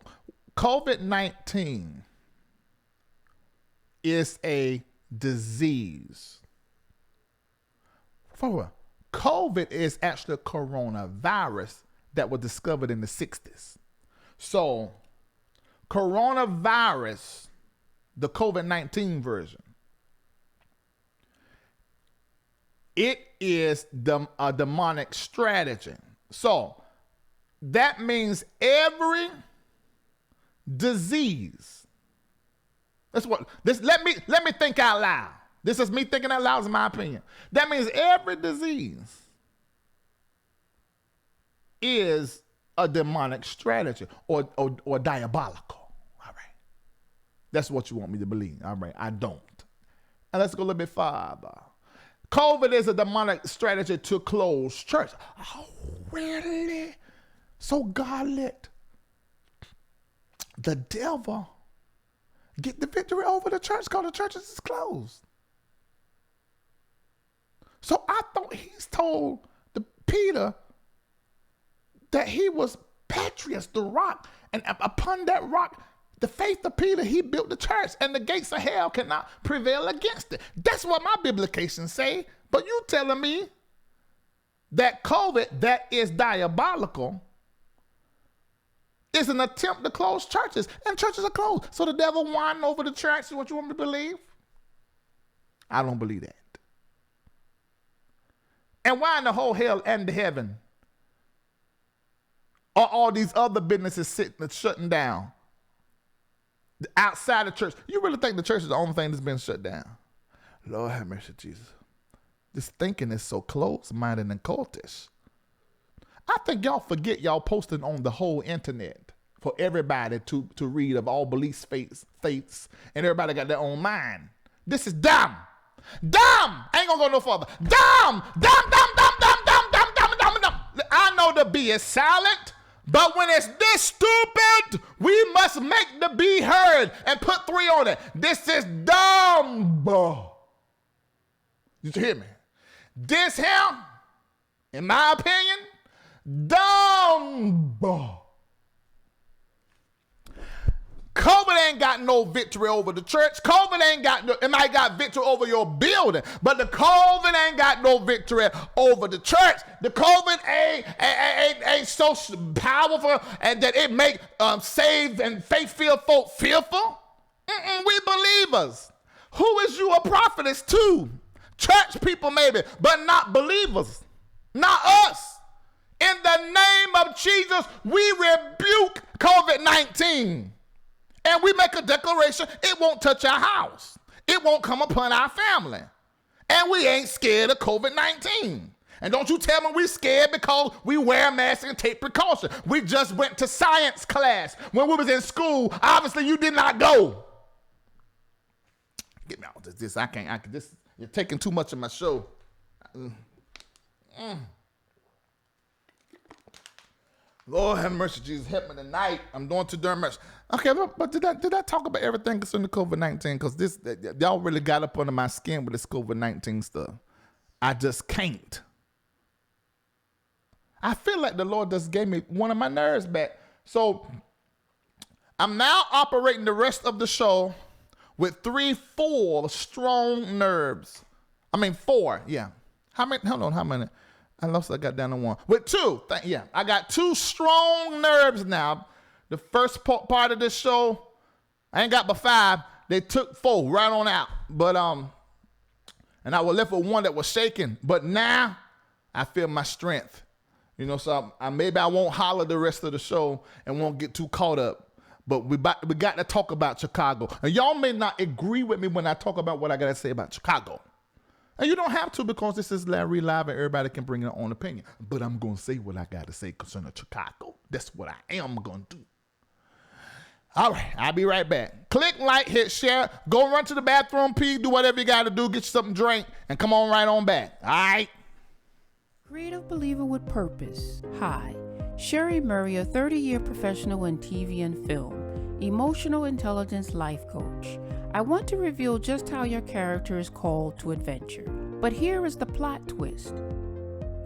COVID-19 is a disease. Falwell, COVID is actually a coronavirus that was discovered in the 60s. So coronavirus, the COVID-19 version, it is a demonic strategy. So that means every disease. That's what this. Let me think out loud. This is me thinking out loud, in my opinion. That means every disease is a demonic strategy or diabolical. All right. That's what you want me to believe. All right. I don't. And let's go a little bit farther. COVID is a demonic strategy to close church. Oh, really? So God let the devil get the victory over the church because the churches is closed. So I thought he's told Peter that he was Petrus, the rock, and upon that rock, the faith of Peter, he built the church, and the gates of hell cannot prevail against it. That's what my biblications say. But you telling me that COVID, that is diabolical, is an attempt to close churches, and churches are closed. So the devil won over the church is what you want me to believe? I don't believe that. And why in the whole hell and the heaven are all these other businesses sitting and shutting down? Outside the church. You really think the church is the only thing that's been shut down? Lord have mercy, Jesus. This thinking is so close-minded and cultish. I think y'all forget y'all posting on the whole internet for everybody to read of all beliefs, faiths, and everybody got their own mind. This is dumb. Dumb! I ain't gonna go no further. Dumb! Dumb, dumb, dumb, dumb, dumb, dumb, dumb, dumb, dumb. I know the B is silent. But when it's this stupid, we must make the B heard and put 3 on it. This is dumb. Did you hear me? This here, in my opinion, dumb. COVID ain't got no victory over the church. COVID ain't got no, it might got victory over your building, but the COVID ain't got no victory over the church. The COVID ain't so powerful and that it make saved and faith-filled folk fearful. We believers. Who is you a prophetess to? Church people maybe, but not believers. Not us. In the name of Jesus, we rebuke COVID-19. And we make a declaration, it won't touch our house. It won't come upon our family. And we ain't scared of COVID-19. And don't you tell me we scared because we wear masks and take precaution. We just went to science class when we was in school. Obviously, you did not go. Get me out of this. I can't. This, you're taking too much of my show. Lord have mercy, Jesus, help me tonight. I'm doing too darn much. Okay, but did I talk about everything concerning COVID-19? Because this, y'all really got up under my skin with this COVID-19 stuff. I just can't. I feel like the Lord just gave me one of my nerves back. So I'm now operating the rest of the show with 4 strong nerves. I mean, 4, yeah. How many? Hold on, how many? I got down to 1. With 2, I got 2 strong nerves now. The first part of this show, I ain't got but 5. They took 4 right on out. But and I was left with 1 that was shaking. But now I feel my strength. You know, so maybe I won't holler the rest of the show and won't get too caught up. But we got to talk about Chicago. And y'all may not agree with me when I talk about what I got to say about Chicago. And you don't have to, because this is Larry Live and everybody can bring their own opinion. But I'm going to say what I got to say concerning Chicago. That's what I am going to do. All right, I'll be right back. Click like, hit share, go run to the bathroom, pee, do whatever you got to do, get you something to drink, and come on right on back. All right? Creative believer with purpose. Hi, Sherry Murray, a 30-year professional in TV and film, emotional intelligence life coach. I want to reveal just how your character is called to adventure. But here is the plot twist.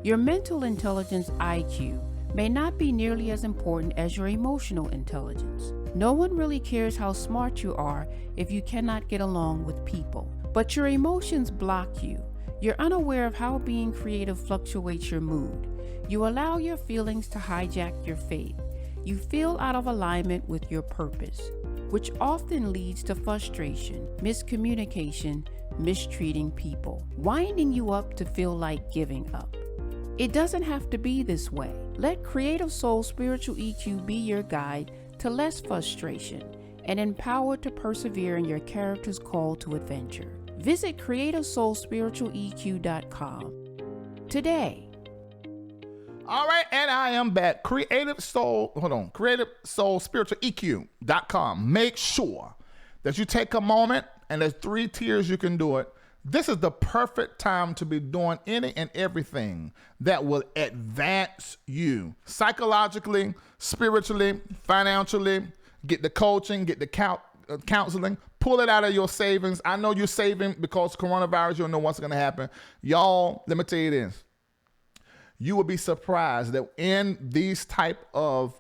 Your mental intelligence IQ may not be nearly as important as your emotional intelligence. No one really cares how smart you are if you cannot get along with people. But your emotions block you. You're unaware of how being creative fluctuates your mood. You allow your feelings to hijack your faith. You feel out of alignment with your purpose, which often leads to frustration, miscommunication, mistreating people, winding you up to feel like giving up. It doesn't have to be this way. Let Creative Soul Spiritual EQ be your guide to less frustration and empowered to persevere in your character's call to adventure. Visit CreativeSoulSpiritualEQ.com today. All right, and I am back. Creative Soul Spiritual EQ.com. Make sure that you take a moment, and there's 3 tiers you can do it. This is the perfect time to be doing any and everything that will advance you psychologically, spiritually, financially. Get the coaching, get the counseling, pull it out of your savings. I know you're saving because coronavirus, you don't know what's going to happen. Y'all, let me tell you this. You will be surprised that in these type of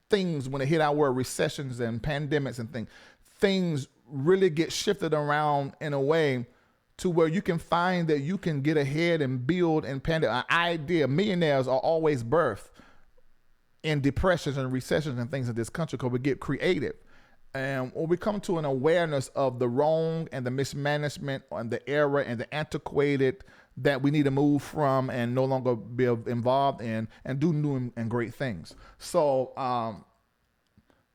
things, when they hit our world, recessions and pandemics and things really get shifted around in a way to where you can find that you can get ahead and build and an idea. Millionaires are always birthed in depressions and recessions and things in this country because we get creative. And when we come to an awareness of the wrong and the mismanagement and the error and the antiquated that we need to move from and no longer be involved in and do new and great things. So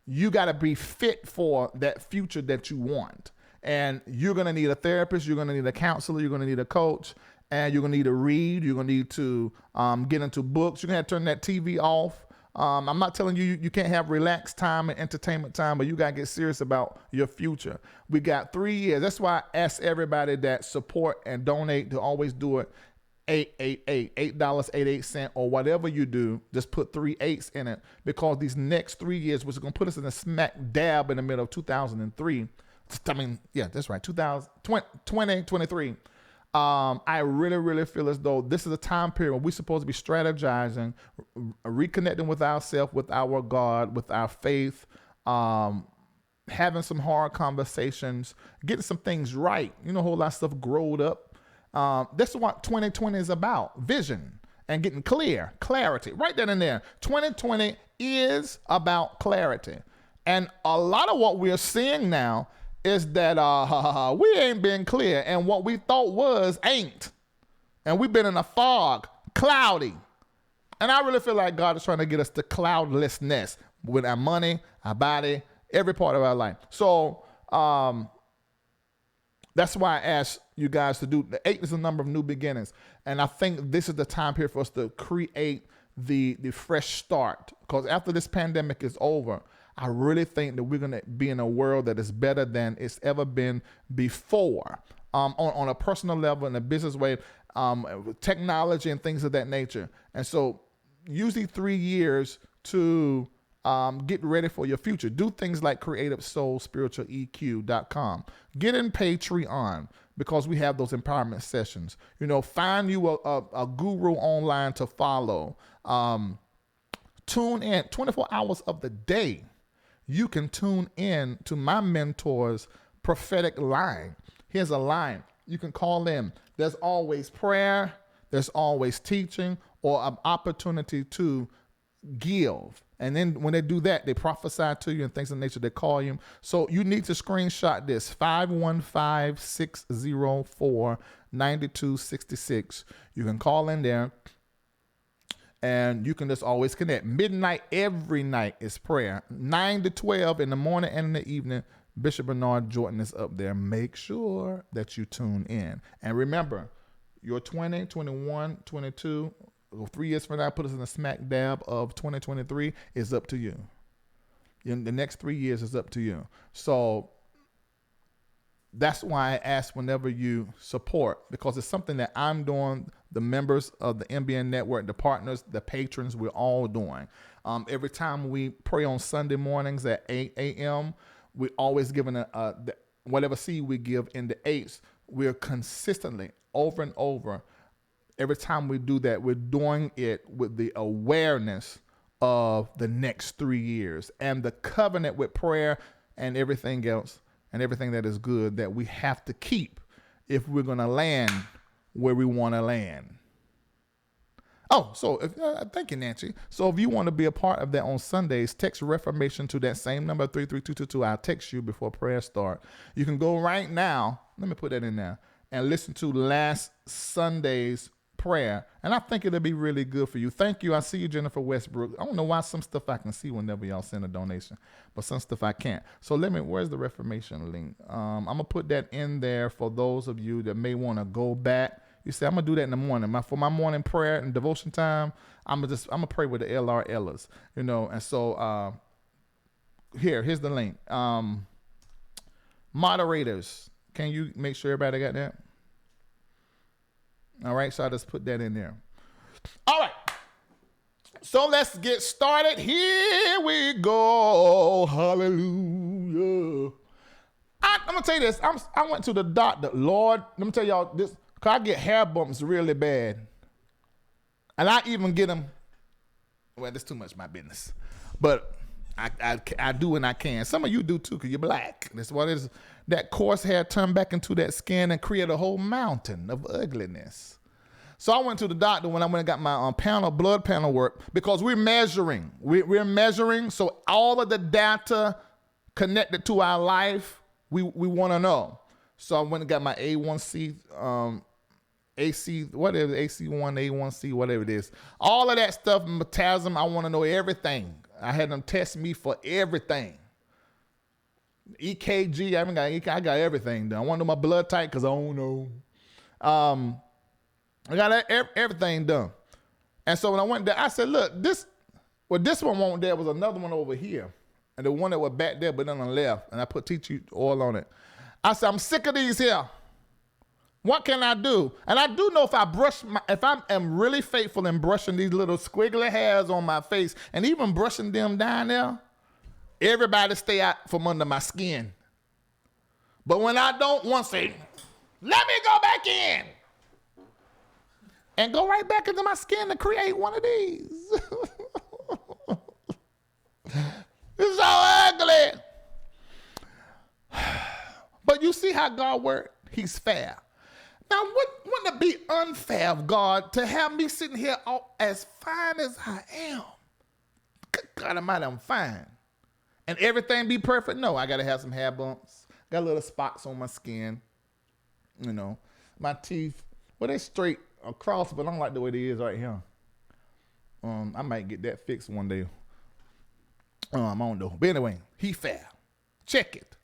you got to be fit for that future that you want. And you're going to need a therapist, you're going to need a counselor, you're going to need a coach, and you're going to need to read, you're going to need to get into books. You're going to have to turn that TV off. I'm not telling you you can't have relaxed time and entertainment time, but you got to get serious about your future. We got 3 years. That's why I ask everybody that support and donate to always do it $8.88, or whatever you do, just put 3 8s in it, because these next 3 years, which is going to put us in a smack dab in the middle of 2003. I mean, yeah, that's right, 2023. I really, really feel as though this is a time period when we're supposed to be strategizing, reconnecting with ourselves, with our God, with our faith, having some hard conversations, getting some things right. You know, a whole lot of stuff growed up. This is what 2020 is about: vision and getting clarity. Right then and there. 2020 is about clarity. And a lot of what we're seeing now is that we ain't been clear, and what we thought was ain't. And we've been in a fog, cloudy. And I really feel like God is trying to get us to cloudlessness with our money, our body, every part of our life. So that's why I asked you guys to do, the 8 is the number of new beginnings. And I think this is the time period for us to create the fresh start. Because after this pandemic is over, I really think that we're going to be in a world that is better than it's ever been before, on a personal level, in a business way, with technology and things of that nature. And so use these 3 years to get ready for your future. Do things like CreativeSoulSpiritualEQ.com. Get in Patreon, because we have those empowerment sessions. You know, find you a guru online to follow. Tune in 24 hours of the day. You can tune in to my mentor's prophetic line. Here's a line. You can call in. There's always prayer. There's always teaching or an opportunity to give. And then when they do that, they prophesy to you and things of nature. They call you. So you need to screenshot this, 515-604-9266. You can call in there And you can just always connect. Midnight every night is prayer. 9 to 12 in the morning and in the evening. Bishop Bernard Jordan is up there. Make sure that you tune in. And remember, your 20, 21, 22, 3 years from now, put us in the smack dab of 2023 is up to you. In the next 3 years is up to you. So that's why I ask whenever you support, because it's something that I'm doing, the members of the MBN Network, the partners, the patrons, we're all doing. Every time we pray on Sunday mornings at 8 a.m., we're always giving whatever seed we give in the eights. We're consistently, over and over, every time we do that, we're doing it with the awareness of the next 3 years and the covenant with prayer and everything else and everything that is good that we have to keep if we're going to land where we want to land. Oh, so thank you, Nancy. So if you want to be a part of that on Sundays, text Reformation to that same number, 33222. I'll text you before prayer start. You can go right now. Let me put that in there and listen to last Sunday's prayer. And I think it'll be really good for you. Thank you. I see you, Jennifer Westbrook. I don't know why some stuff I can see whenever y'all send a donation, but some stuff I can't. So where's the Reformation link? I'm going to put that in there for those of you that may want to go back. You say, I'm going to do that in the morning. For my morning prayer and devotion time, I'm going to pray with the LRLers, And so here's the link. Moderators, can you make sure everybody got that? All right, so I just put that in there. All right. So let's get started. Here we go. Hallelujah. I'm going to tell you this. I went to the doctor. Lord, let me tell y'all this. Because I get hair bumps really bad. And I even get them. Well, that's too much my business. But I do when I can. Some of you do too because you're black. That's what it is. That coarse hair turned back into that skin and create a whole mountain of ugliness. So I went to the doctor when I went and got my blood panel work because we're measuring. We're measuring. So all of the data connected to our life, we want to know. So I went and got my A1C, AC, whatever, AC1, A1C, whatever it is. All of that stuff, metabolism, I want to know everything. I had them test me for everything. EKG, I got everything done. I want to know my blood type because I don't know. I got everything done. And so when I went there, I said, look, this one wasn't there. Was another one over here. And the one that was back there, but on the left. And I put tea tree oil on it. I said, I'm sick of these here. What can I do? And I do know if I am really faithful in brushing these little squiggly hairs on my face and even brushing them down there, everybody stay out from under my skin. But when I don't, one say, let me go back in and go right back into my skin to create one of these. It's so ugly. But you see how God works? He's fair. Now, wouldn't it be unfair of God to have me sitting here all as fine as I am? Good God Almighty, I'm fine. And everything be perfect? No, I got to have some hair bumps. Got little spots on my skin. My teeth, well, they're straight across, but I don't like the way they is right here. I might get that fixed one day. I don't know. But anyway, he fair. Check it.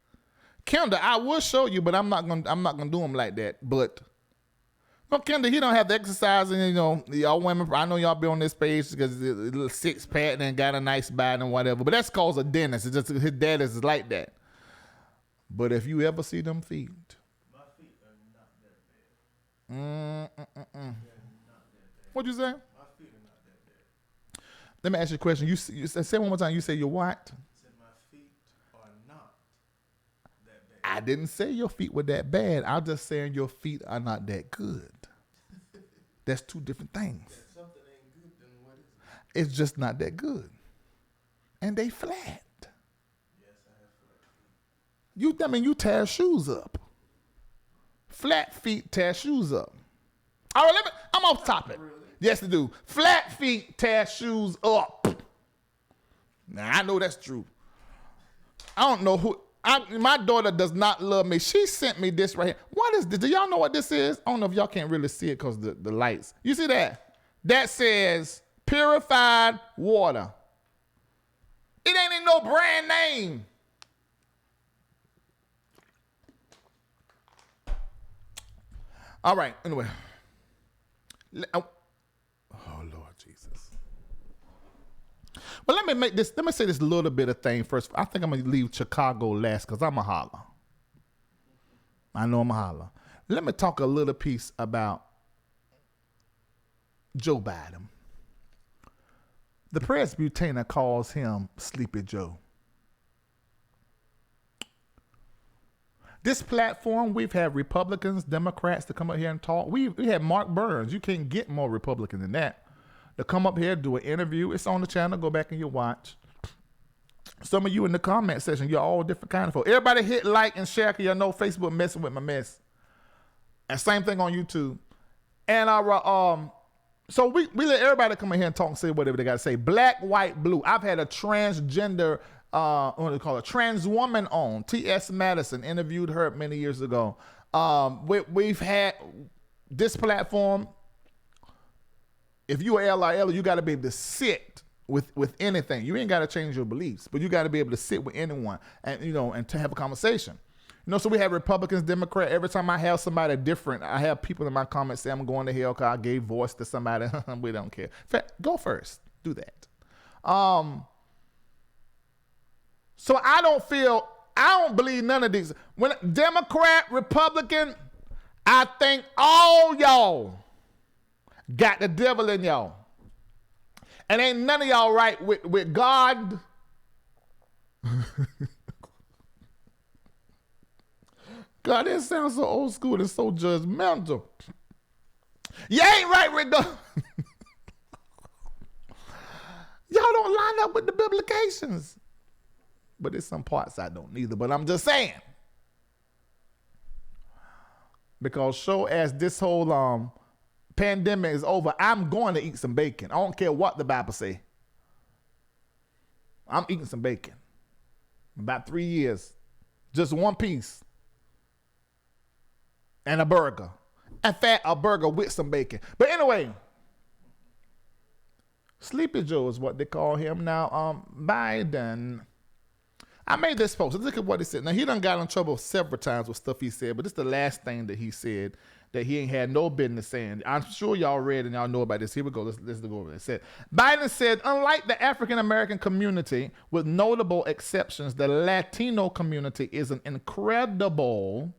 Kendall, I will show you, but I'm not gonna do him like that. But no, Kendall, he don't have the exercise, and y'all women, I know y'all be on this page because a little 6-pack and got a nice body and whatever. But that's cause a dentist. It's just his dad is like that. But if you ever see them feet, my feet are not that bad. What'd you say? My feet are not that bad. Let me ask you a question. You say one more time. You say you're what? I didn't say your feet were that bad. I'm just saying your feet are not that good. That's two different things. If something ain't good, then what is it? It's just not that good. And they flat. Yes, I have flat feet. You tear shoes up. Flat feet tear shoes up. All right, I'm off topic. Really? Yes, they do. Flat feet tear shoes up. Now, I know that's true. I don't know who. My daughter does not love me. She sent me this right here. What is this? Do y'all know what this is? I don't know if y'all can't really see it because the lights. You see that? That says Purified water. It ain't in no brand name. All right, anyway. Oh, Lord Jesus. Well, let me say this little bit of thing first. I think I'm going to leave Chicago last because I'm a holler. I know I'm a holler. Let me talk a little piece about Joe Biden. The Presbyterian calls him Sleepy Joe. This platform, we've had Republicans, Democrats to come up here and talk. We had Mark Burns. You can't get more Republican than that. To come up here, do an interview. It's on the channel. Go back and you watch. Some of you in the comment section, you're all different kind of folks. Everybody hit like and share because you know Facebook messing with my mess. And same thing on YouTube. And so we let everybody come in here and talk and say whatever they got to say. Black, white, blue. I've had a transgender, what do they call it? Trans woman on. T.S. Madison interviewed her many years ago. We've had this platform. If you are LRL, you got to be able to sit with anything. You ain't got to change your beliefs, but you got to be able to sit with anyone and, and to have a conversation. So we have Republicans, Democrats. Every time I have somebody different, I have people in my comments say I'm going to hell because I gave voice to somebody. We don't care. In fact, go first. Do that. So I don't believe none of these. When Democrat, Republican, I think all y'all got the devil in y'all. And ain't none of y'all right with God. God, that sounds so old school and so judgmental. You ain't right with God. Y'all don't line up with the biblications. But there's some parts I don't either. But I'm just saying. Because as this whole pandemic is over, I'm going to eat some bacon. I don't care what the Bible say. I'm eating some bacon. About 3 years. Just one piece. And a burger. In fact, a burger with some bacon. But anyway, Sleepy Joe is what they call him now. Biden. I made this post. Look at what he said. Now, he done got in trouble several times with stuff he said, but this is the last thing that he said that he ain't had no business saying. I'm sure y'all read and y'all know about this. Here we go. Let's go over it. It said, Biden said, unlike the African-American community, with notable exceptions, the Latino community is an incredible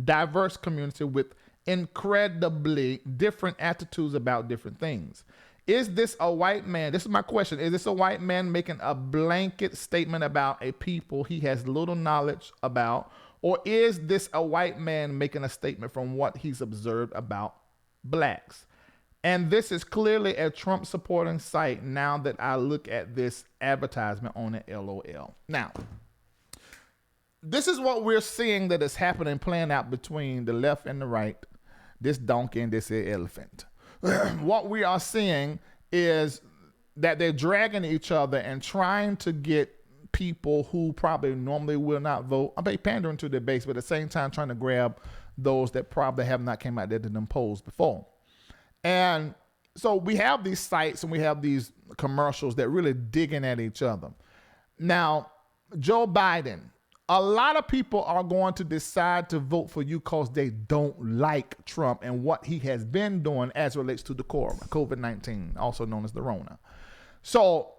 diverse community with incredibly different attitudes about different things. Is this a white man? This is my question. Is this a white man making a blanket statement about a people he has little knowledge about? Or is this a white man making a statement from what he's observed about blacks? And this is clearly a Trump supporting site now that I look at this advertisement on it, LOL. Now, this is what we're seeing that is happening, playing out between the left and the right, this donkey and this elephant. What we are seeing is that they're dragging each other and trying to get people who probably normally will not vote. I'm pandering to their base, but at the same time trying to grab those that probably have not came out there to them polls before. And so we have these sites and we have these commercials that really digging at each other. Now, Joe Biden, a lot of people are going to decide to vote for you because they don't like Trump and what he has been doing as relates to the COVID-19, also known as the Rona. So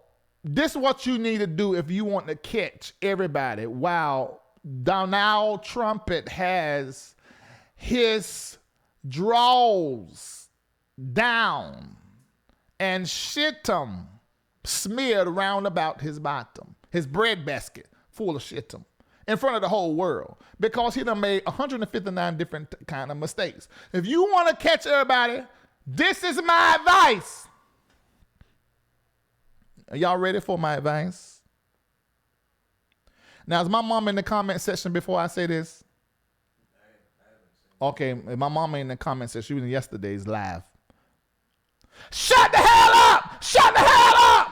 this is what you need to do if you want to catch everybody. While Donald Trump has his draws down and shitum smeared around about his bottom, his bread basket full of shitum, in front of the whole world, because he done made 159 different kind of mistakes. If you want to catch everybody, this is my advice. Are y'all ready for my advice? Now, is my mom in the comment section before I say this? Okay, my mom in the comment section. She was in yesterday's live. Shut the hell up! Shut the hell up!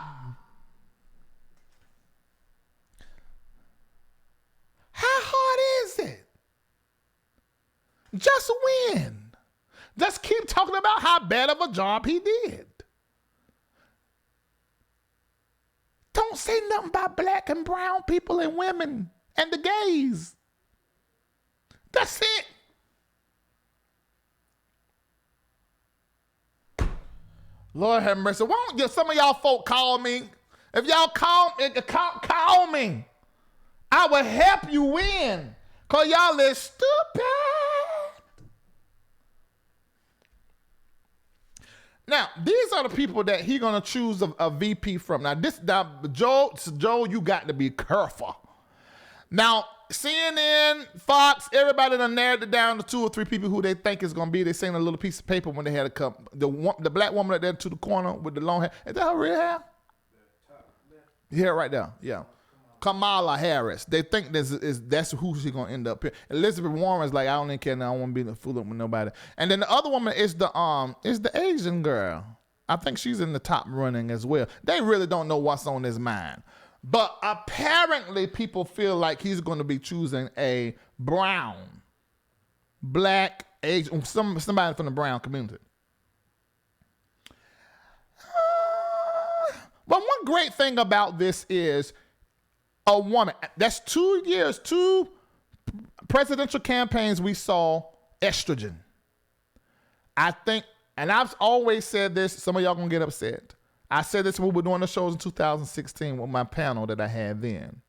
How hard is it? Just win. Just keep talking about how bad of a job he did. Don't say nothing about black and brown people and women and the gays. That's it. Lord have mercy. Why don't some of y'all folk call me? If y'all call me. I will help you win. Because y'all is stupid. Now, these are the people that he going to choose a VP from. Now, Joe, you got to be careful. Now, CNN, Fox, everybody done narrowed it down to 2 or 3 people who they think is going to be. They seen a little piece of paper when they had a cup. The black woman right there to the corner with the long hair. Is that her real hair? Yeah, right there. Yeah. Kamala Harris. They think that's who she's going to end up here. Elizabeth Warren's like, I don't even care now. I don't want to be fooling with nobody. And then the other woman is the Asian girl. I think she's in the top running as well. They really don't know what's on his mind. But apparently people feel like he's going to be choosing a brown, black, Asian, somebody from the brown community. But one great thing about this is a woman. That's 2 years, 2 presidential campaigns we saw estrogen. I think, and I've always said this, some of y'all going to get upset. I said this when we were doing the shows in 2016 with my panel that I had then.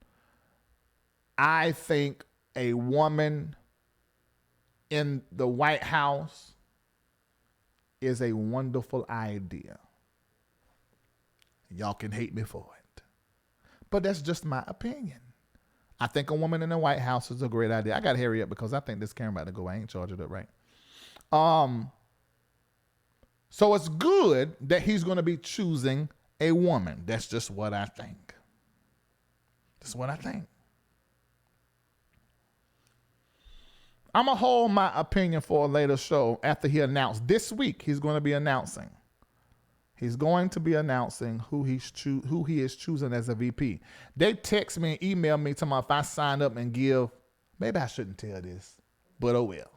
I think a woman in the White House is a wonderful idea. Y'all can hate me for it. But that's just my opinion. I think a woman in the White House is a great idea. I got to hurry up because I think this camera about to go. I ain't charged it up right. So it's good that he's going to be choosing a woman. That's just what I think. That's what I think. I'm going to hold my opinion for a later show after he announced. This week, he's going to be announcing. He's going to be announcing who he is choosing as a VP. They text me and email me talking about if I sign up and give, maybe I shouldn't tell this, but oh well.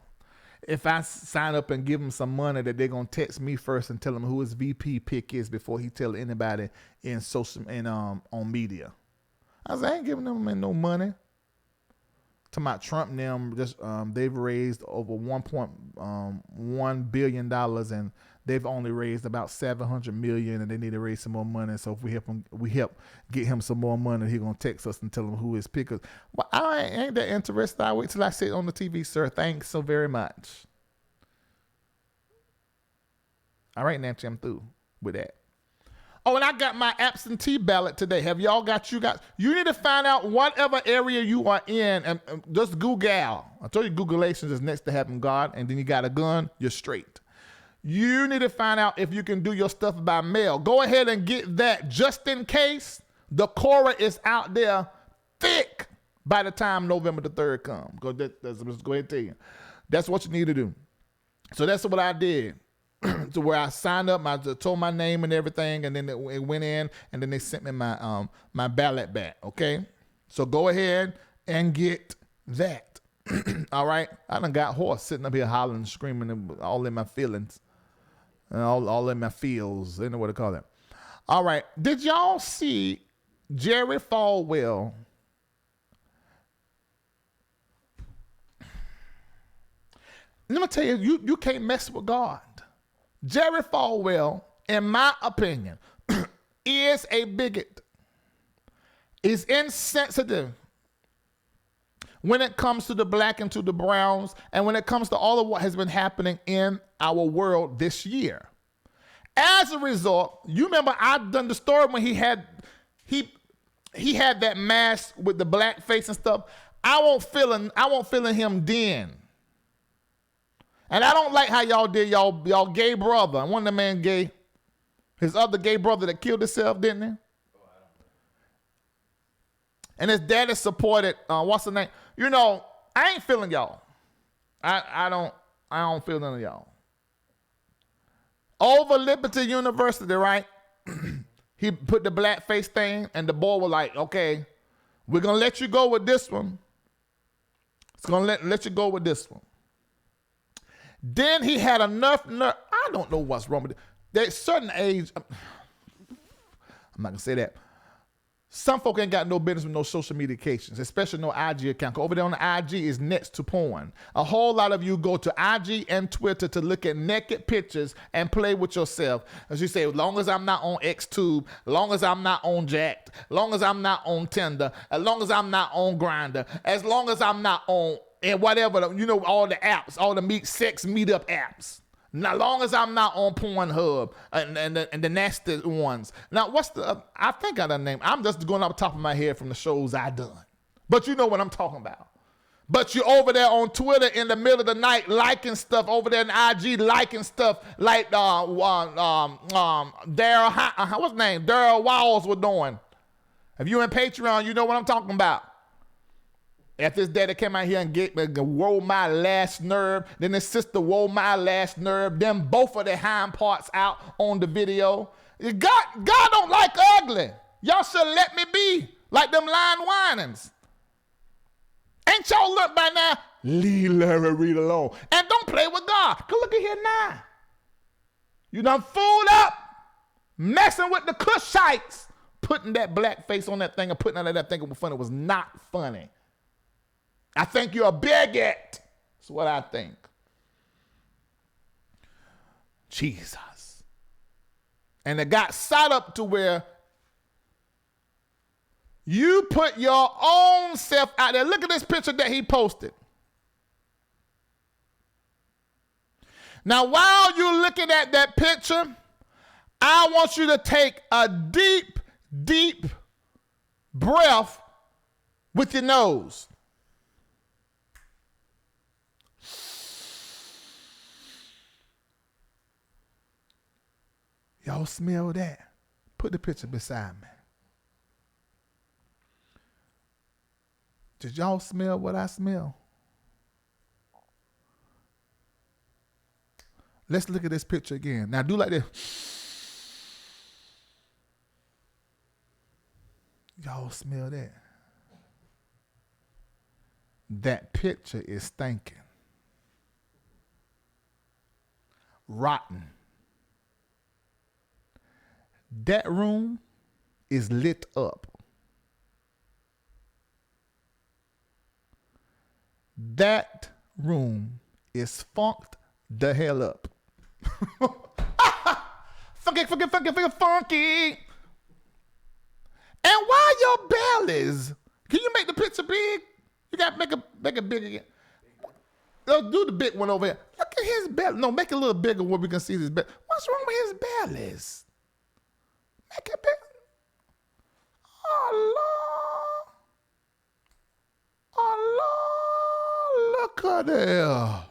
If I sign up and give them some money, that they're gonna text me first and tell them who his VP pick is before he tell anybody in social and on media. I was like, I ain't giving them no money. To my Trump and them, just they've raised over $1.1 billion and they've only raised about $700 million, and they need to raise some more money. So if we help get him some more money, he gonna text us and tell him who his pick is. Well, I ain't that interested. I wait till I see it on the TV, sir. Thanks so very much. All right, Nancy, I'm through with that. Oh, and I got my absentee ballot today. Have y'all got you guys? You need to find out whatever area you are in and just Google. I told you Googleations is next to having God, and then you got a gun, you're straight. You need to find out if you can do your stuff by mail. Go ahead and get that just in case the Cora is out there thick by the time November the 3rd comes. Let's go ahead and tell you. That's what you need to do. So that's what I did. To where I signed up, I told my name and everything, and then it went in, and then they sent me my my ballot back. Okay, so go ahead and get that. All right, I done got hoarse sitting up here hollering, screaming, all in my feelings, and all in my feels. They know what to call that. All right, did y'all see Jerry Falwell? Let me tell you, you can't mess with God. Jerry Falwell, in my opinion, is a bigot. Is insensitive when it comes to the black and to the browns, and when it comes to all of what has been happening in our world this year. As a result, you remember I done the story when he had that mask with the black face and stuff. I won't feeling him then. And I don't like how y'all did y'all gay brother. One of the man gay, his other gay brother that killed himself, didn't he? And his daddy supported, what's the name? You know, I ain't feeling y'all. I don't feel none of y'all. Over Liberty University, right? He put the black face thing, and the boy was like, okay, we're going to let you go with this one. It's going to let you go with this one. Then he had enough nerve. I don't know what's wrong with it. There's certain age. I'm not going to say that. Some folk ain't got no business with no social medications, especially no IG account. Over there on the IG is next to porn. A whole lot of you go to IG and Twitter to look at naked pictures and play with yourself. As you say, as long as I'm not on XTube, as long as I'm not on Jacked, as long as I'm not on Tinder, as long as I'm not on Grindr, as long as I'm not on and whatever, all the apps, all the sex meetup apps. Now, long as I'm not on Pornhub and the nasty ones. Now, I think I done name. I'm just going off the top of my head from the shows I done. But you know what I'm talking about. But you're over there on Twitter in the middle of the night liking stuff, over there in IG liking stuff like Daryl, what's his name? Daryl Walls was doing. If you in Patreon, you know what I'm talking about. After his daddy came out here and wore my last nerve, then his sister wore my last nerve, then both of their hind parts out on the video. God don't like ugly. Y'all should let me be like them lying whinings. Ain't y'all look by now? Leave Larry Reid alone. And don't play with God. Cause look at here now. You done fooled up, messing with the Cushites, putting that black face on that thing and putting out that thing was funny. It was not funny. I think you're a bigot. That's what I think. Jesus. And it got set up to where you put your own self out there. Look at this picture that he posted. Now, while you're looking at that picture, I want you to take a deep, deep breath with your nose. Y'all smell that? Put the picture beside me. Did y'all smell what I smell? Let's look at this picture again. Now do like this. Y'all smell that? That picture is stinking. Rotten. That room is lit up. That room is funked the hell up. Funky. And why your bellies? Can you make the picture big? You got to make it big again. Let's do the big one over here. Look at his belly. No, make it a little bigger where we can see his belly. What's wrong with his bellies? Make it big. Oh, Lord. Look at there.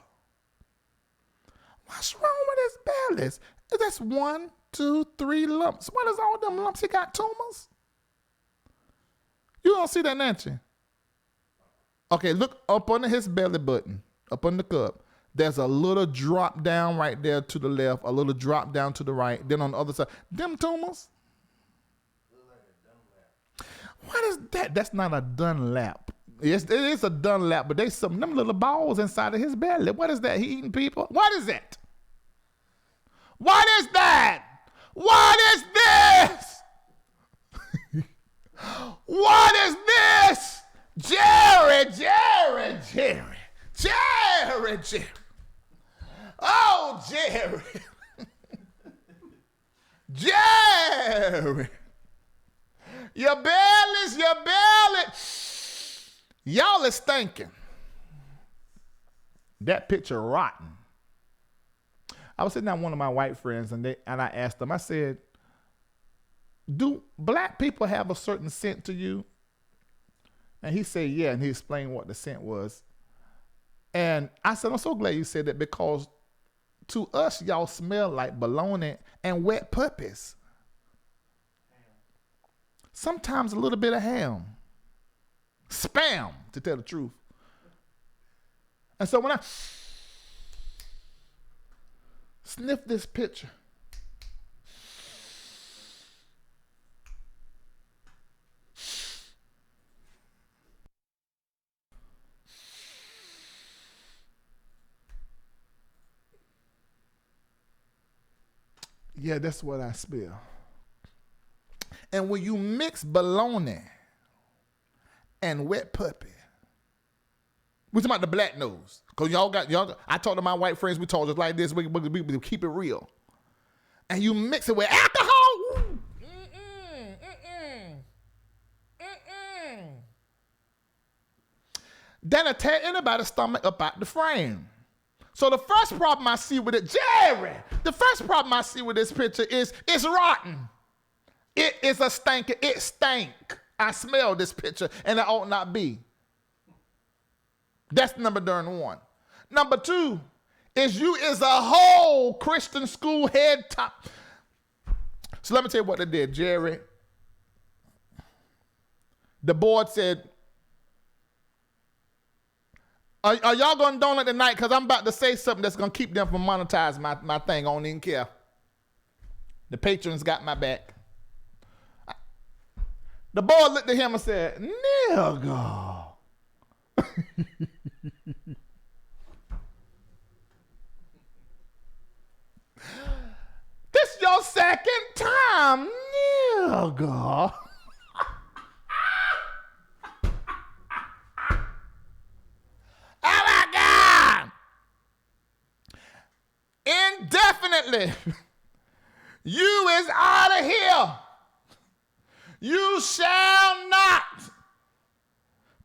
What's wrong with his bellies? That's 1, 2, 3 lumps. What is all them lumps? He got tumors? You don't see that, don't you? Okay, look up under his belly button, up on the cup. There's a little drop down right there to the left, a little drop down to the right. Then on the other side, them tumors. What is that? That's not a Dunlap. Yes, it is a Dunlap, but there's some them little balls inside of his belly. What is that? He eating people? What is it? What is that? What is this? What is this? Jerry. Oh, Jerry. Jerry. Your bellies. Y'all is stinking. That picture rotten. I was sitting down with one of my white friends and I asked them, I said, do black people have a certain scent to you? And he said, yeah, and he explained what the scent was. And I said, I'm so glad you said that because to us, y'all smell like bologna and wet puppies. Sometimes a little bit of ham. Spam, to tell the truth. And so when I sniff this picture, yeah, that's what I smell. And when you mix bologna and wet puppy, we talking about the black nose. Because y'all, I talked to my white friends, we told us like this, we keep it real. And you mix it with alcohol. That'll tear anybody's stomach up out the frame. So the first problem I see with it, Jerry, the first problem I see with this picture is it's rotten. It is a stinker. It stank. I smell this picture, and it ought not be. That's number one. Number two is you is a whole Christian school head top. So let me tell you what they did, Jerry. The board said, are y'all going to donate tonight? Because I'm about to say something that's going to keep them from monetizing my thing. I don't even care. The patrons got my back. The board looked at him and said, nigga. This your second time, nigga. Oh my God! Indefinitely, you is out of here. You shall not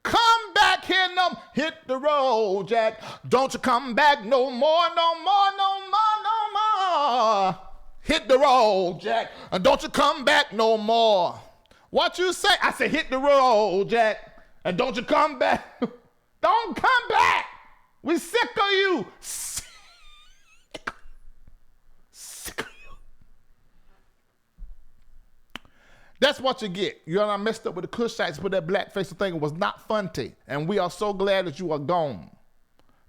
come back here. No, hit the road, Jack. Don't you come back no more, no more, no more, no more. Hit the road, Jack, and don't you come back no more. What you say? I said, hit the road, Jack, and don't you come back. Don't come back. We sick of you. Sick of you. That's what you get. You know, I messed up with the Cushites, put that blackface thing. It was not funty. And we are so glad that you are gone.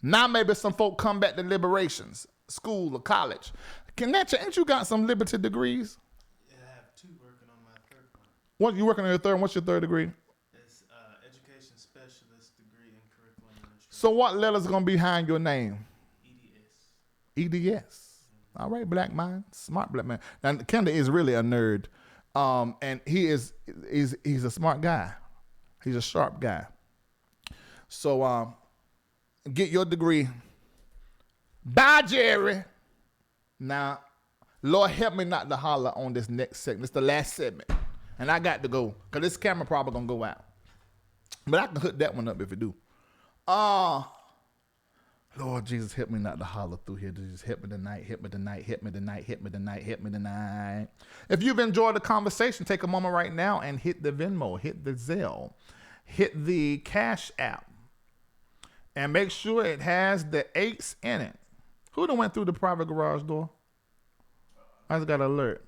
Now maybe some folk come back to liberations, school or college. Canetcha, ain't you got some liberty degrees? Yeah, I have 2 working on my 3rd one. What, you working on your 3rd? What's your 3rd degree? It's education specialist degree in curriculum administration. So what letter's going to be behind your name? EDS. EDS. All right, black mind, smart black man. Now, Kendall is really a nerd, and he's a smart guy. He's a sharp guy. So get your degree. Bye, Jerry. Now, Lord, help me not to holler on this next segment. It's the last segment, and I got to go because this camera probably gonna go out. But I can hook that one up if it do. Lord Jesus, help me not to holler through here. Just hit me tonight, hit me tonight, hit me tonight, hit me tonight, hit me tonight. If you've enjoyed the conversation, take a moment right now and hit the Venmo, hit the Zelle, hit the CashApp, and make sure it has the 8s in it. Who done went through the private garage door? I just got an alert.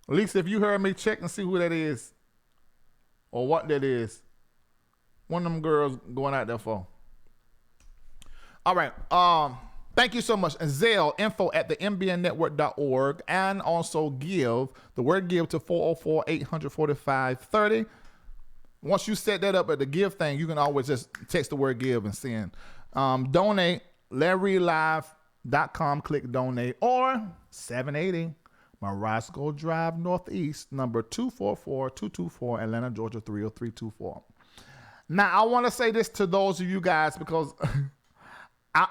At least if you heard me, check and see who that is or what that is. One of them girls going out there for. All right. Thank you so much. Zelle, info@MBNNetwork.org, and also give, the word give, to 404-845-30. Once you set that up at the give thing, you can always just text the word give and send. Donate, LarryReidLive.com, click donate, or 780 Marasco Drive Northeast, number 244-224, Atlanta, Georgia 30324. Now, I want to say this to those of you guys because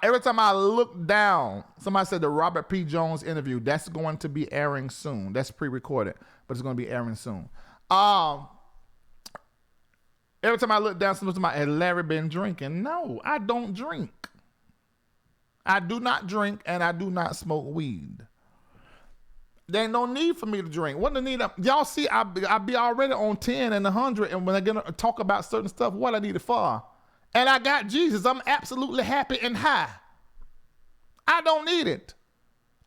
every time I look down, somebody said the Robert P. Jones interview, that's going to be airing soon. That's pre-recorded, but it's going to be airing soon. Every time I look down, somebody's like, has Larry been drinking? No, I don't drink. I do not drink, and I do not smoke weed. There ain't no need for me to drink. What the need? Y'all see, I be already on 10 and 100, and when I get to talk about certain stuff, what I need it for? And I got Jesus. I'm absolutely happy and high. I don't need it.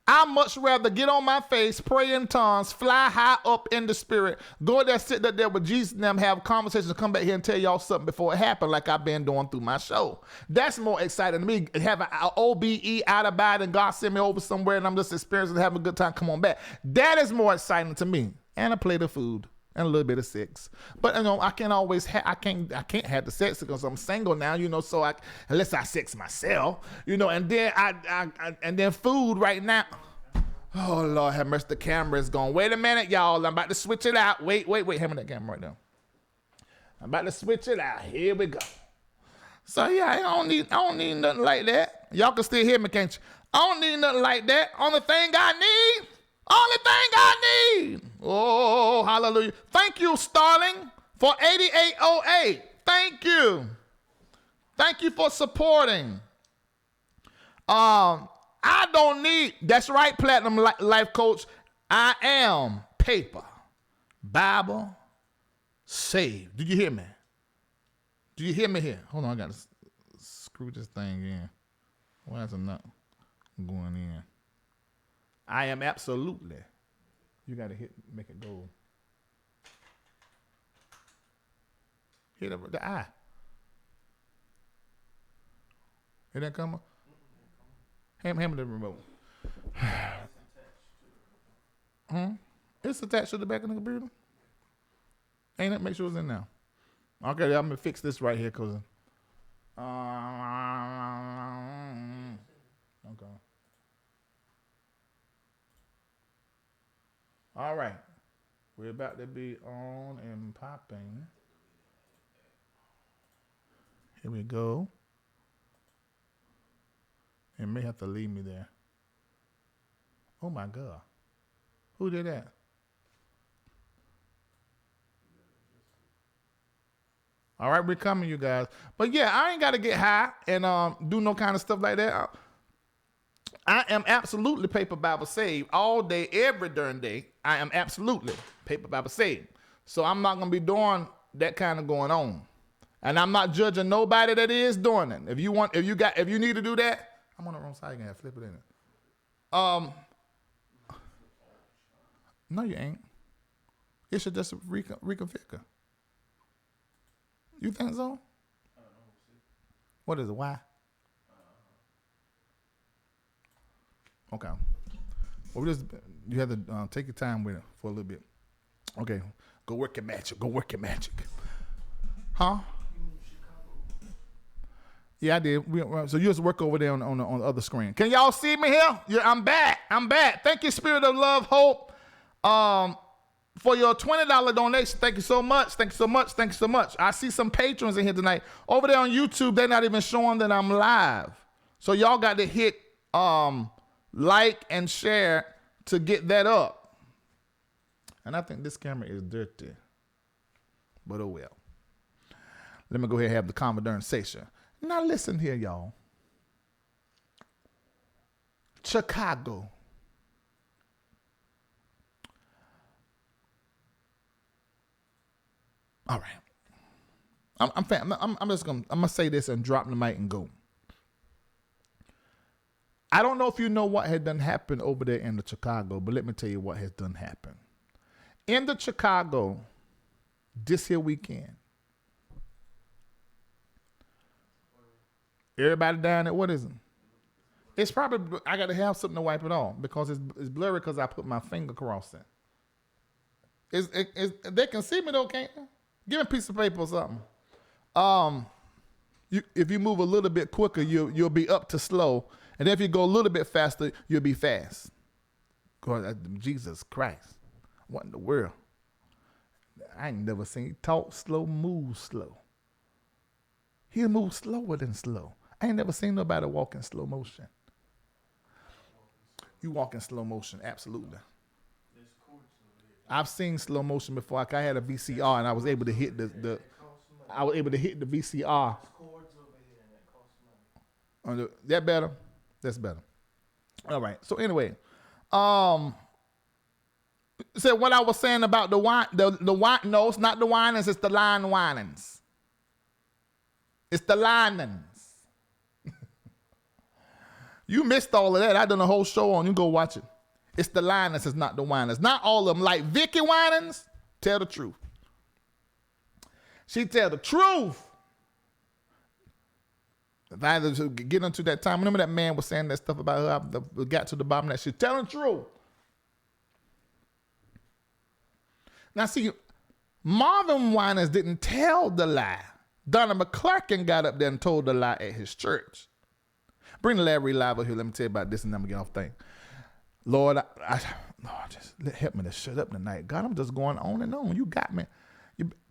I'd much rather get on my face, pray in tongues, fly high up in the spirit, go there, sit there with Jesus and them, have conversations, come back here and tell y'all something before it happened like I've been doing through my show. That's more exciting to me. Have an OBE out of body and God send me over somewhere and I'm just experiencing and having a good time, come on back. That is more exciting to me. And a plate of food and a little bit of sex. But you know, I can't always I can't have the sex because I'm single now, you know, so unless I sex myself, you know, and then and then food right now. Oh, Lord have mercy. The camera is gone. Wait a minute, y'all. I'm about to switch it out. Wait. Hand me that camera right now. I'm about to switch it out. Here we go. So, yeah, I don't need nothing like that. Y'all can still hear me, can't you? I don't need nothing like that. Only thing I need. Oh, hallelujah. Thank you, Starling, for 8808. Thank you. Thank you for supporting. I don't need, that's right, Platinum Life Coach. I am paper, Bible, saved. Did you hear me? Do you hear me here? Hold on, I got to screw this thing in. Why is it not going in? I am absolutely. You got to make it go. Hit the eye. It didn't come up? Hand me the remote. It's attached to the back of the computer. Ain't it? Make sure it's in now. Okay, I'm gonna fix this right here, cause. Okay. All right, we're about to be on and popping. Here we go. It may have to leave me there. Oh my God. Who did that? All right, we're coming, you guys. But yeah, I ain't got to get high and do no kind of stuff like that. I am absolutely Paper Bible saved all day, every darn day. I am absolutely Paper Bible saved. So I'm not going to be doing that kind of going on. And I'm not judging nobody that is doing it. If you need to do that, I'm on the wrong side. You can flip it in it. No, you ain't. It should just reconfigure. You think so? What is it? Why? Okay. Well, you have to take your time with it for a little bit. Okay. Go work your magic. Huh? Yeah, I did. So you just work over there on the other screen. Can y'all see me here? Yeah, I'm back. Thank you, Spirit of Love, Hope, for your $20 donation. Thank you so much. I see some patrons in here tonight. Over there on YouTube, they're not even showing that I'm live. So y'all got to hit like and share to get that up. And I think this camera is dirty. But oh well. Let me go ahead and have the conversation. Now listen here, y'all. Chicago. All right. I'm just gonna say this and drop the mic and go. I don't know if you know what had done happened over there in the Chicago, but let me tell you what has done happened. In the Chicago, this here weekend, everybody down at what is it? It's probably, I got to have something to wipe it off because it's blurry because I put my finger across it. They can see me though, can't they? Give me a piece of paper or something. If you move a little bit quicker, you'll be up to slow. And if you go a little bit faster, you'll be fast. God, Jesus Christ. What in the world? I ain't never seen talk slow, move slow. He'll move slower than slow. I ain't never seen nobody walk in slow motion. You walk in slow motion, absolutely. I've seen slow motion before. Like I had a VCR and I was able to hit the VCR. That better? That's better. All right. So anyway, so what I was saying about the wine, no, it's not the whinings, it's the line whinings. It's the linings. You missed all of that. I done a whole show on. You go watch it. It's the linings, it's not the whinings. Not all of them. Like Vicky Winans, tell the truth. She tell the truth. If I had to get into that time, remember that man was saying that stuff about her, I got to the bottom of that shit. Telling the truth. Now see, Marvin Winans didn't tell the lie. Donna McClurkin got up there and told the lie at his church. Bring LarryReidLive here. Let me tell you about this and then I'm going to get off thing. Lord, Lord, just help me to shut up tonight. God, I'm just going on and on. You got me.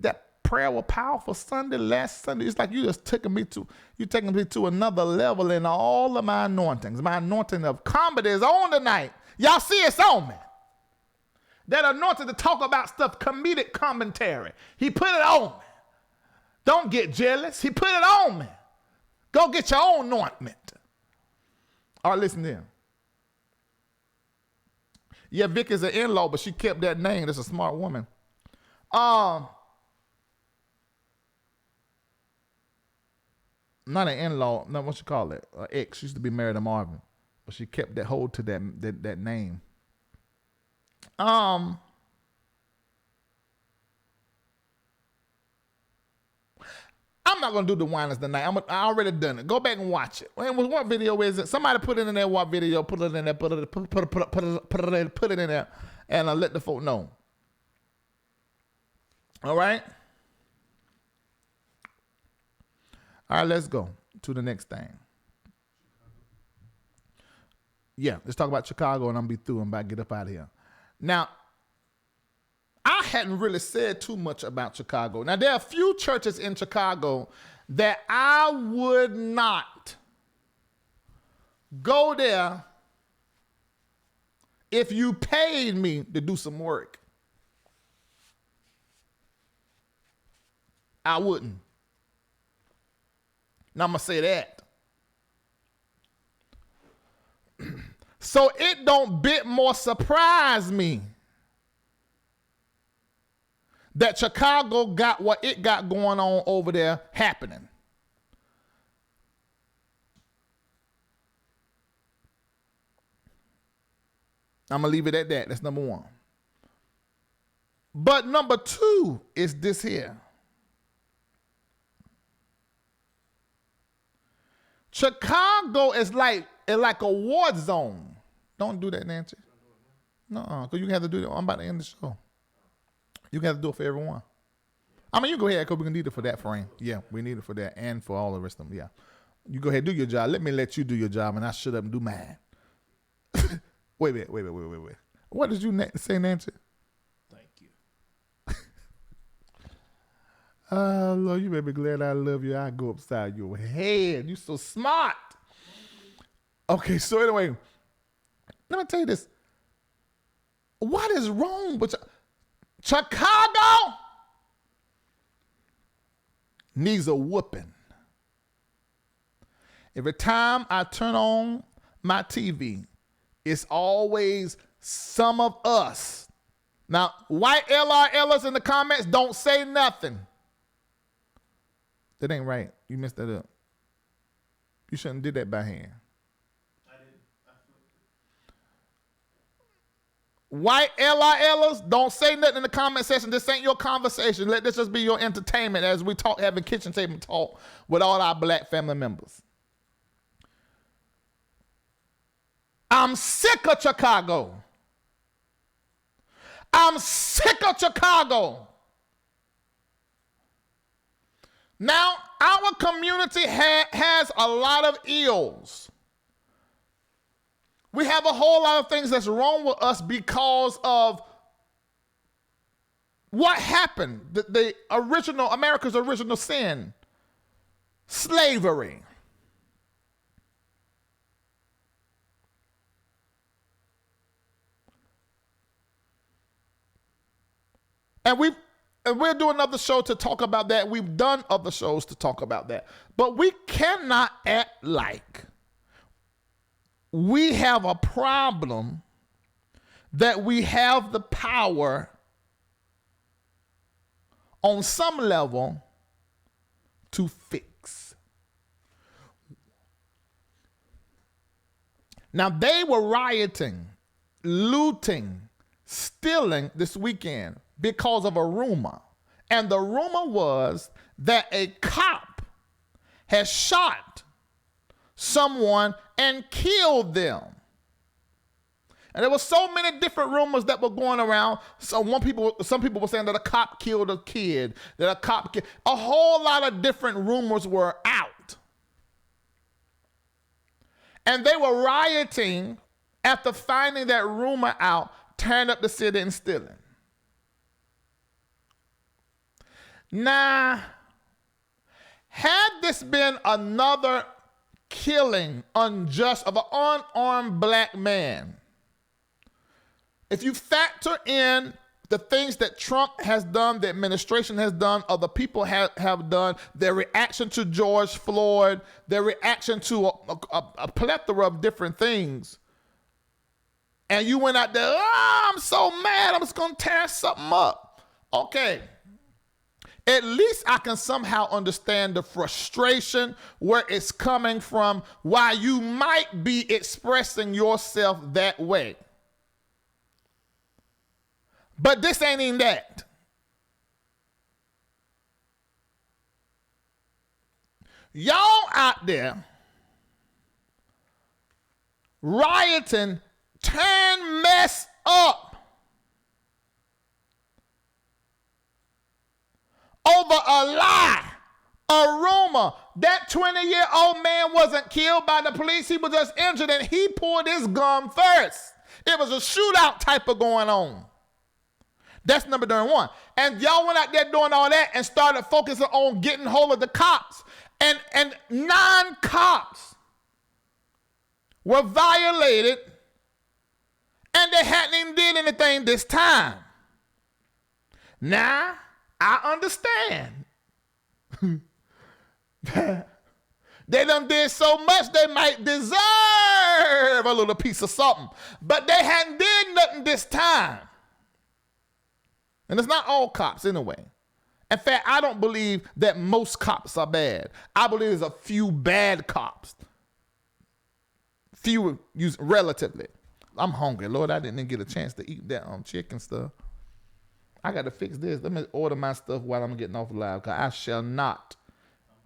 That prayer was powerful last Sunday. It's like you just taking me to another level in all of my anointings. My anointing of comedy is on tonight. Y'all see it's on me. That anointing to talk about stuff, comedic commentary. He put it on me. Don't get jealous. He put it on me. Go get your own anointment. All right, listen then. Yeah, Vic is an in-law, but she kept that name. That's a smart woman. Not an in-law. No, what you call it? Ex. She used to be married to Marvin, but she kept that hold to that name. I'm not gonna do the whiners tonight. I already done it. Go back and watch it. What video is it? Somebody put it in there. What video? Put it in there. Put it in there, and let the folk know. All right. All right. Let's go to the next thing. Yeah, let's talk about Chicago, and I'm gonna be through. I'm about to get up out of here. Now, I hadn't really said too much about Chicago. Now, there are a few churches in Chicago that I would not go there if you paid me to do some work. I wouldn't. Now, I'm going to say that. So it don't bit more surprise me that Chicago got what it got going on over there happening. I'm going to leave it at that. That's number one. But number two is this here. Chicago is like a war zone. Don't do that, Nancy. No, because you have to do it. I'm about to end the show. You have to do it for everyone. I mean, you go ahead because we're going to need it for that frame. Yeah, we need it for that and for all the rest of them. Yeah. You go ahead, do your job. Let me let you do your job, and I shut up and do mine. Wait. What did you say, Nancy? Thank you. Lord, you better be glad I love you. I go upside your head. You so smart. Okay, so anyway, let me tell you this. What is wrong with Chicago? Needs a whooping. Every time I turn on my TV, it's always some of us. Now, white LRLers in the comments, don't say nothing. That ain't right. You messed that up. You shouldn't have did that by hand. White LRLers, don't say nothing in the comment section. This ain't your conversation. Let this just be your entertainment as we talk, having kitchen table talk with all our black family members. I'm sick of Chicago. I'm sick of Chicago. Now, our community has a lot of ills. We have a whole lot of things that's wrong with us because of what happened. The original, America's original sin, slavery. And we'll do another show to talk about that. We've done other shows to talk about that. But we cannot act like we have a problem that we have the power on some level to fix. Now, they were rioting, looting, stealing this weekend because of a rumor. And the rumor was that a cop has shot someone and killed them. And there were so many different rumors that were going around. So some people were saying that a cop killed a kid, a whole lot of different rumors were out. And they were rioting after finding that rumor out, tearing up the city and stealing. Now, had this been another killing unjust of an unarmed black man, if you factor in the things that Trump has done, the administration has done, other people have done, their reaction to George Floyd, their reaction to a plethora of different things, and you went out there, oh, I'm so mad, I'm just going to tear something up. Okay. At least I can somehow understand the frustration, where it's coming from, why you might be expressing yourself that way. But this ain't even that. Y'all out there rioting, turn mess up over a lie, a rumor. That 20-year-old man wasn't killed by the police. He was just injured, and he pulled his gun first. It was a shootout type of going on. That's number one. And y'all went out there doing all that and started focusing on getting hold of the cops. And 9 cops were violated, and they hadn't even did anything this time. Now, I understand. They done did so much they might deserve a little piece of something. But they hadn't did nothing this time. And it's not all cops anyway. In fact, I don't believe that most cops are bad. I believe there's a few bad cops. Few relatively. I'm hungry. Lord, I didn't get a chance to eat that chicken stuff. I got to fix this. Let me order my stuff while I'm getting off live, because I shall not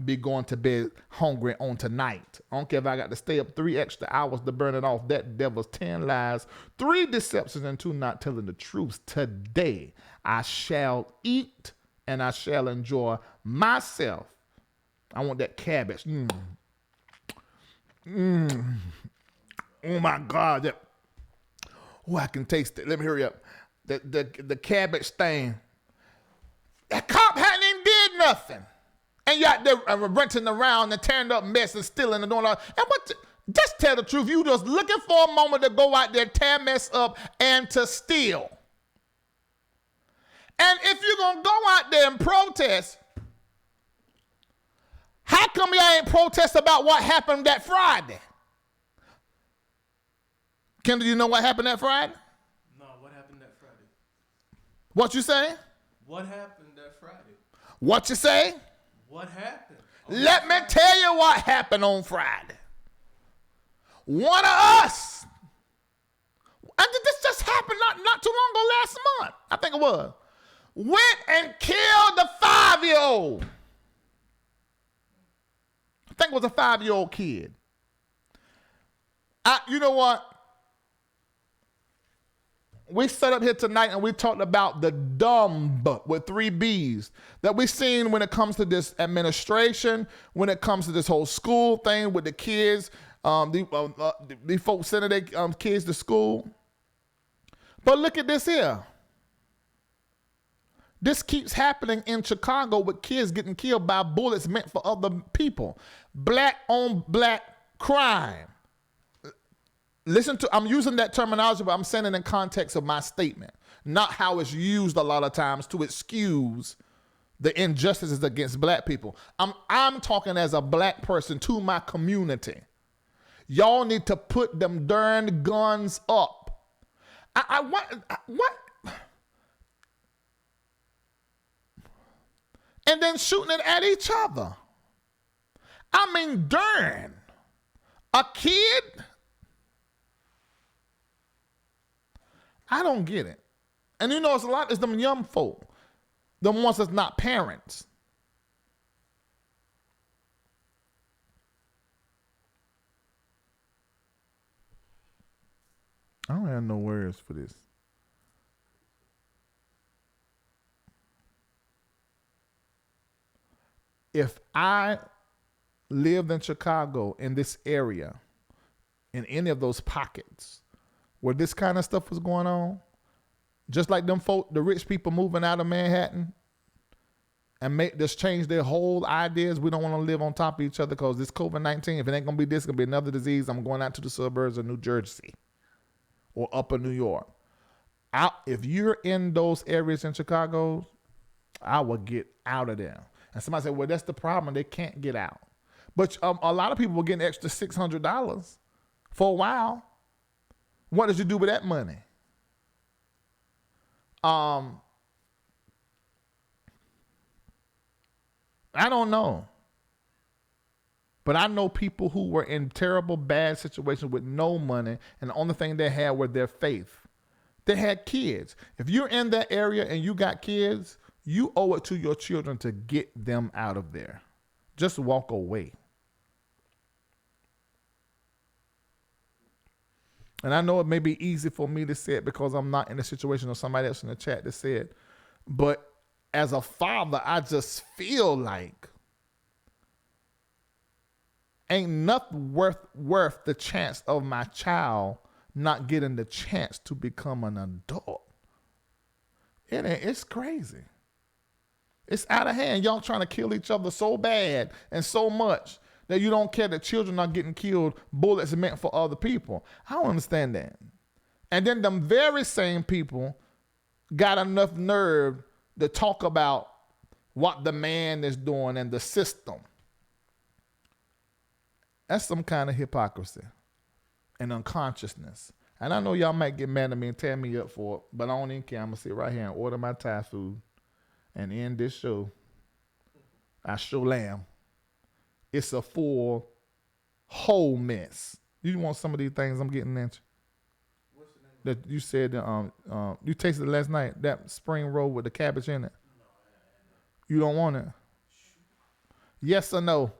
be going to bed hungry on tonight. I don't care if I got to stay up 3 extra hours to burn it off. That devil's 10 lies, 3 deceptions, and 2 not telling the truth. Today, I shall eat and I shall enjoy myself. I want that cabbage. Oh my God. Oh, I can taste it. Let me hurry up. The cabbage stain. That cop hadn't even did nothing. And you out there renting around and tearing up mess and stealing and doing all. And just tell the truth. You just looking for a moment to go out there, tear mess up, and to steal. And if you're going to go out there and protest, how come y'all ain't protest about what happened that Friday? Kendall, you know what happened that Friday? No, what happened that Friday? What you say? What happened that Friday? What you say? What happened? Let me tell you what happened on Friday. One of us, and this just happened not too long ago, last month, I think it was, went and killed the 5-year-old. I think it was a 5-year-old kid. You know what? We sat up here tonight and we talked about the dumb with 3 B's that we've seen when it comes to this administration, when it comes to this whole school thing with the kids, the folks sending their kids to school. But look at this here. This keeps happening in Chicago with kids getting killed by bullets meant for other people. Black on black crime. Listen to, I'm using that terminology, but I'm saying it in context of my statement, not how it's used a lot of times to excuse the injustices against black people. I'm talking as a black person to my community. Y'all need to put them darn guns up. What? And then shooting it at each other. I mean, darn. A kid? I don't get it. And you know, it's them young folk, the ones that's not parents. I don't have no words for this. If I lived in Chicago, in this area, in any of those pockets, where this kind of stuff was going on, just like them folk, the rich people moving out of Manhattan and just change their whole ideas. We don't want to live on top of each other because this COVID-19, if it ain't going to be this, it's going to be another disease. I'm going out to the suburbs of New Jersey or upper New York. If you're in those areas in Chicago, I will get out of there. And somebody said, well, that's the problem. They can't get out. But a lot of people were getting extra $600 for a while. What did you do with that money? I don't know. But I know people who were in terrible, bad situations with no money, and the only thing they had was their faith. They had kids. If you're in that area and you got kids, you owe it to your children to get them out of there. Just walk away. And I know it may be easy for me to say it because I'm not in a situation, or somebody else in the chat that said, but as a father, I just feel like ain't nothing worth the chance of my child not getting the chance to become an adult. It's crazy. It's out of hand. Y'all trying to kill each other so bad and so much that you don't care that children are getting killed, bullets meant for other people. I don't understand that. And then them very same people got enough nerve to talk about what the man is doing and the system. That's some kind of hypocrisy and unconsciousness. And I know y'all might get mad at me and tear me up for it, but I don't even care. I'm going to sit right here and order my Thai food and end this show. I show lamb. It's a full, whole mess. You want some of these things I'm getting at you? What's the name? That you said, you tasted it last night, that spring roll with the cabbage in it. No, I You don't want it? Yes or no? yes.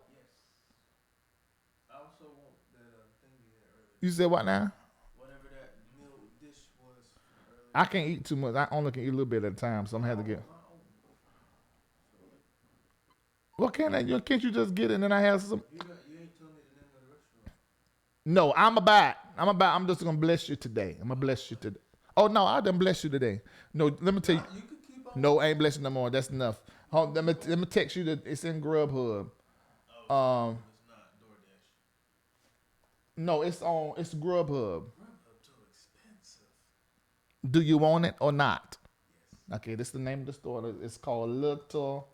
I also want that thing you had earlier. You said what now? Whatever that meal dish was from earlier. I can't eat too much. I only can eat a little bit at a time, so I'm going to have to get. What can't you just get it and then I have some? You ain't telling me the name of the restaurant. No, I'm just going to bless you today. I'm going to bless you today. Oh, no, I done bless you today. No, let me tell you. You can keep on. No, I ain't blessing no more. That's enough. Let me text you that it's in Grubhub. It's not DoorDash. No, it's Grubhub. Grubhub too expensive. Do you want it or not? Yes. Okay, this is the name of the store. It's called Little.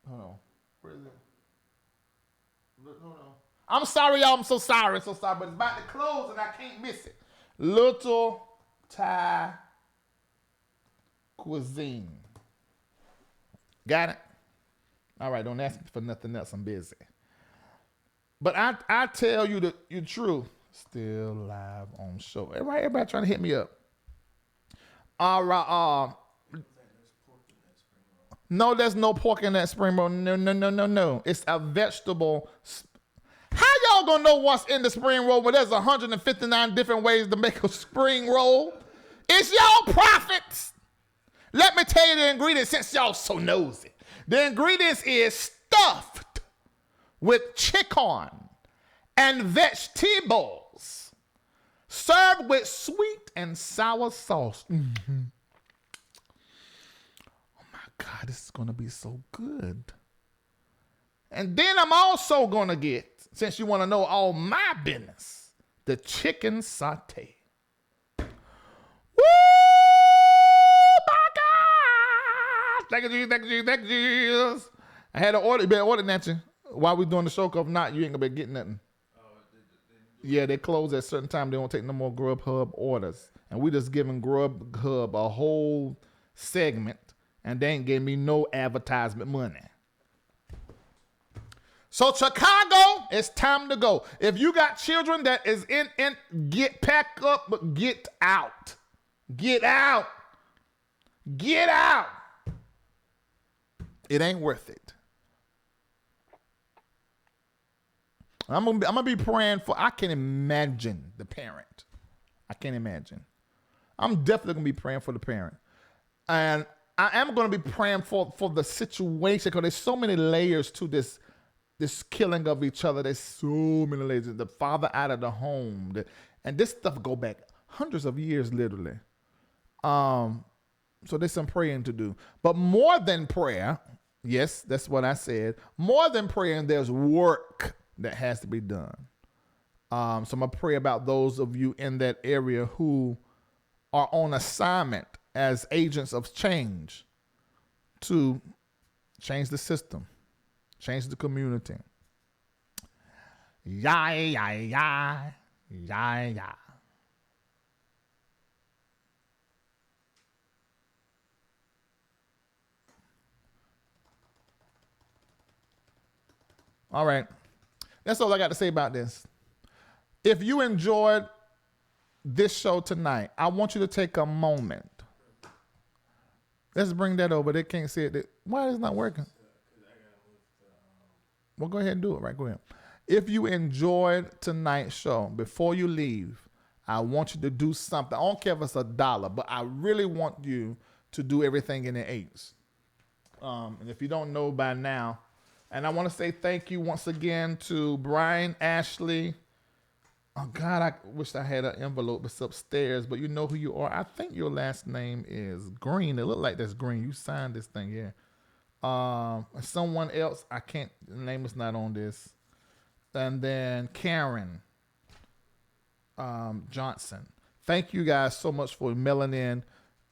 Hold on. Where is it? Hold on. I'm sorry, y'all. I'm so sorry. But it's about to close and I can't miss it. Little Thai Cuisine. Got it? All right, don't ask me for nothing else. I'm busy. But I tell you the truth. Still live on show. Everybody trying to hit me up. All right. No, there's no pork in that spring roll. No. It's a vegetable. How y'all gonna know what's in the spring roll when there's 159 different ways to make a spring roll? It's y'all profits. Let me tell you the ingredients since y'all so nosy. The ingredients is stuffed with chicken and vegetables, served with sweet and sour sauce. Mm-hmm. God, this is going to be so good. And then I'm also going to get, since you want to know all my business, the chicken sauté. Woo! My God! Thank you, Jesus. I had to order, you better order that you. While we doing the show, because if not, you ain't going to be getting nothing. Yeah, they close at a certain time. They don't take no more Grubhub orders. And we just giving Grubhub a whole segment. And they ain't giving me no advertisement money. So Chicago, it's time to go. If you got children that is in pack up, but get out. Get out. Get out. It ain't worth it. I'm gonna be praying for. I can imagine the parent. I can't imagine. I'm definitely gonna be praying for the parent, and I am going to be praying for the situation because there's so many layers to this killing of each other. There's so many layers. The father out of the home. And this stuff go back hundreds of years, literally. So there's some praying to do. But more than prayer, yes, that's what I said. More than praying, there's work that has to be done. So I'm going to pray about those of you in that area who are on assignment as agents of change to change the system, change the community. Yeah, yeah, yeah, yeah, yeah. All right. That's all I got to say about this. If you enjoyed this show tonight, I want you to take a moment. Let's bring that over. They can't see it. Why is it not working? Well, go ahead and do it. Right, go ahead. If you enjoyed tonight's show, before you leave, I want you to do something. I don't care if it's $1, but I really want you to do everything in the eights. And if you don't know by now, and I want to say thank you once again to Brian, Ashley. Oh, God, I wish I had an envelope. It's upstairs, but you know who you are. I think your last name is Green. It looked like that's Green. You signed this thing here. Someone else, the name is not on this. And then Karen Johnson. Thank you guys so much for mailing in.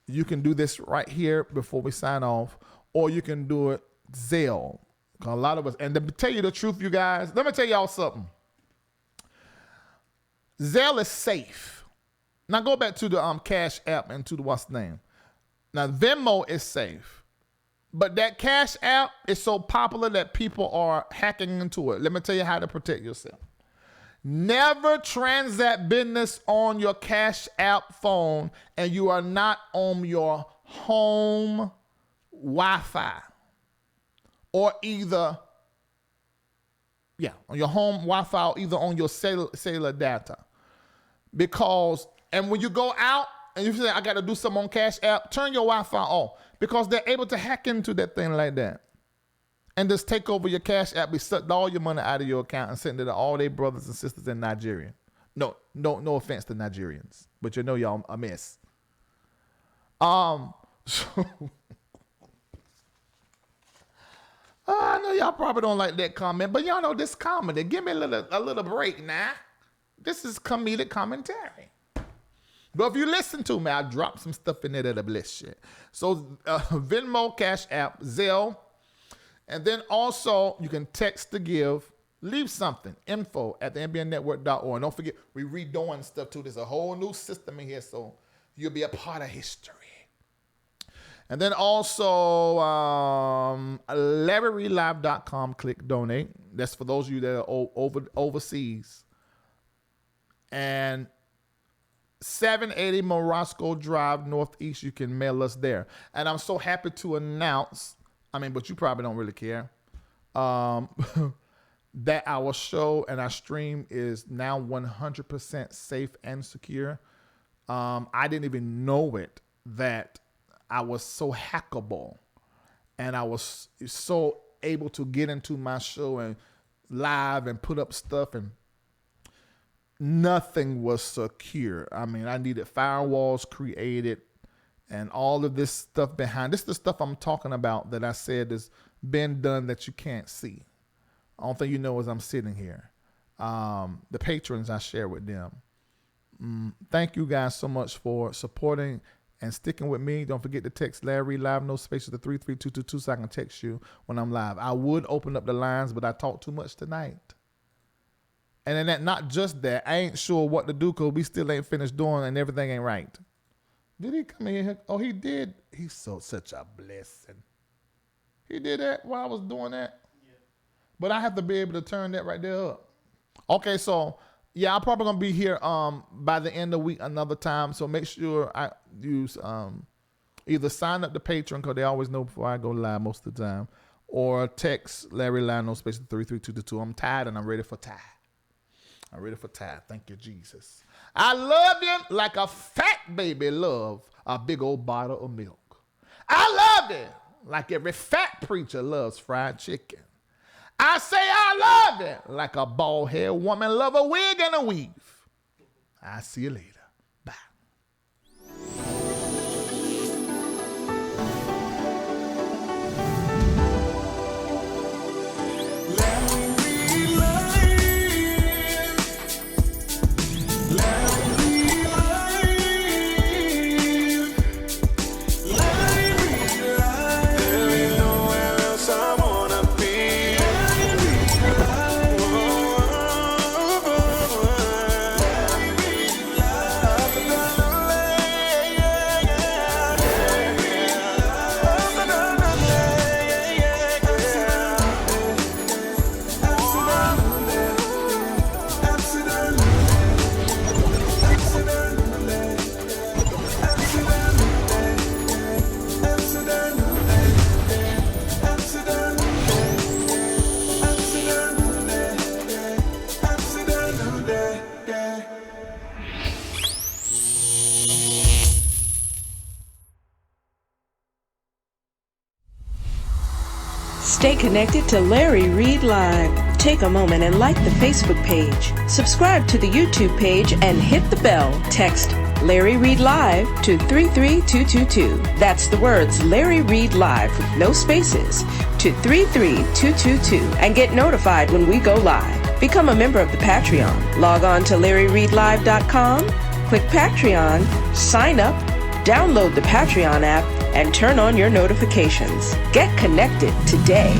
You can do this right here before we sign off, or you can do it Zelle. A lot of us, and to tell you the truth, you guys, let me tell y'all something. Zelle is safe. Now go back to the Cash App and to the what's name. Now Venmo is safe, but that Cash App is so popular that people are hacking into it. Let me tell you how to protect yourself. Never transact business on your Cash App phone, and you are not on your home Wi-Fi. Or either, on your home Wi-Fi, or either on your cellular data. Because, and when you go out and you say, I got to do something on Cash App, turn your Wi-Fi off. Because they're able to hack into that thing like that. And just take over your Cash App, sucked all your money out of your account and send it to all their brothers and sisters in Nigeria. No offense to Nigerians, but you know y'all a mess. I know y'all probably don't like that comment, but y'all know this comedy. Give me a little break now. This is comedic commentary. But if you listen to me, I drop some stuff in there that'll bless you. So Venmo, Cash App, Zelle, and then also you can text to give. Leave something, info@MBNNetwork.org. Don't forget, we're redoing stuff too. There's a whole new system in here, so you'll be a part of history. And then also, LarryReidLive.com, click donate. That's for those of you that are overseas. And 780 Morosco Drive, Northeast, you can mail us there. And I'm so happy to announce, but you probably don't really care, that our show and our stream is now 100% safe and secure. I didn't even know it, that I was so hackable, and I was so able to get into my show and live and put up stuff, and nothing was secure. I needed firewalls created and all of this stuff behind. This is the stuff I'm talking about that I said has been done that you can't see. The only thing you know is I'm sitting here. The patrons, I share with them. Thank you guys so much for supporting and sticking with me. Don't forget to text Larry Live, no spaces, to 33222 so I can text you when I'm live. I would open up the lines, but I talked too much tonight. And then not just that, I ain't sure what to do because we still ain't finished doing and everything ain't right. Did he come in here? Oh, he did. He's such a blessing. He did that while I was doing that? Yeah. But I have to be able to turn that right there up. Okay, so I'm probably gonna be here by the end of the week another time. So make sure I use either sign up to Patreon because they always know before I go live most of the time, or text Larry Live, no space, 33222. I'm tired and I'm ready for tie. Thank you, Jesus. I love you like a fat baby love a big old bottle of milk. I love it like every fat preacher loves fried chicken. I say I love it like a bald-headed woman love a wig and a weave. I'll see you later. Bye. Stay connected to Larry Reid Live. Take a moment and like the Facebook page. Subscribe to the YouTube page and hit the bell. Text Larry Reid Live to 33222. That's the words Larry Reid Live with no spaces to 33222 and get notified when we go live. Become a member of the Patreon. Log on to LarryReidLive.com, click Patreon, sign up, download the Patreon app, and turn on your notifications. Get connected today.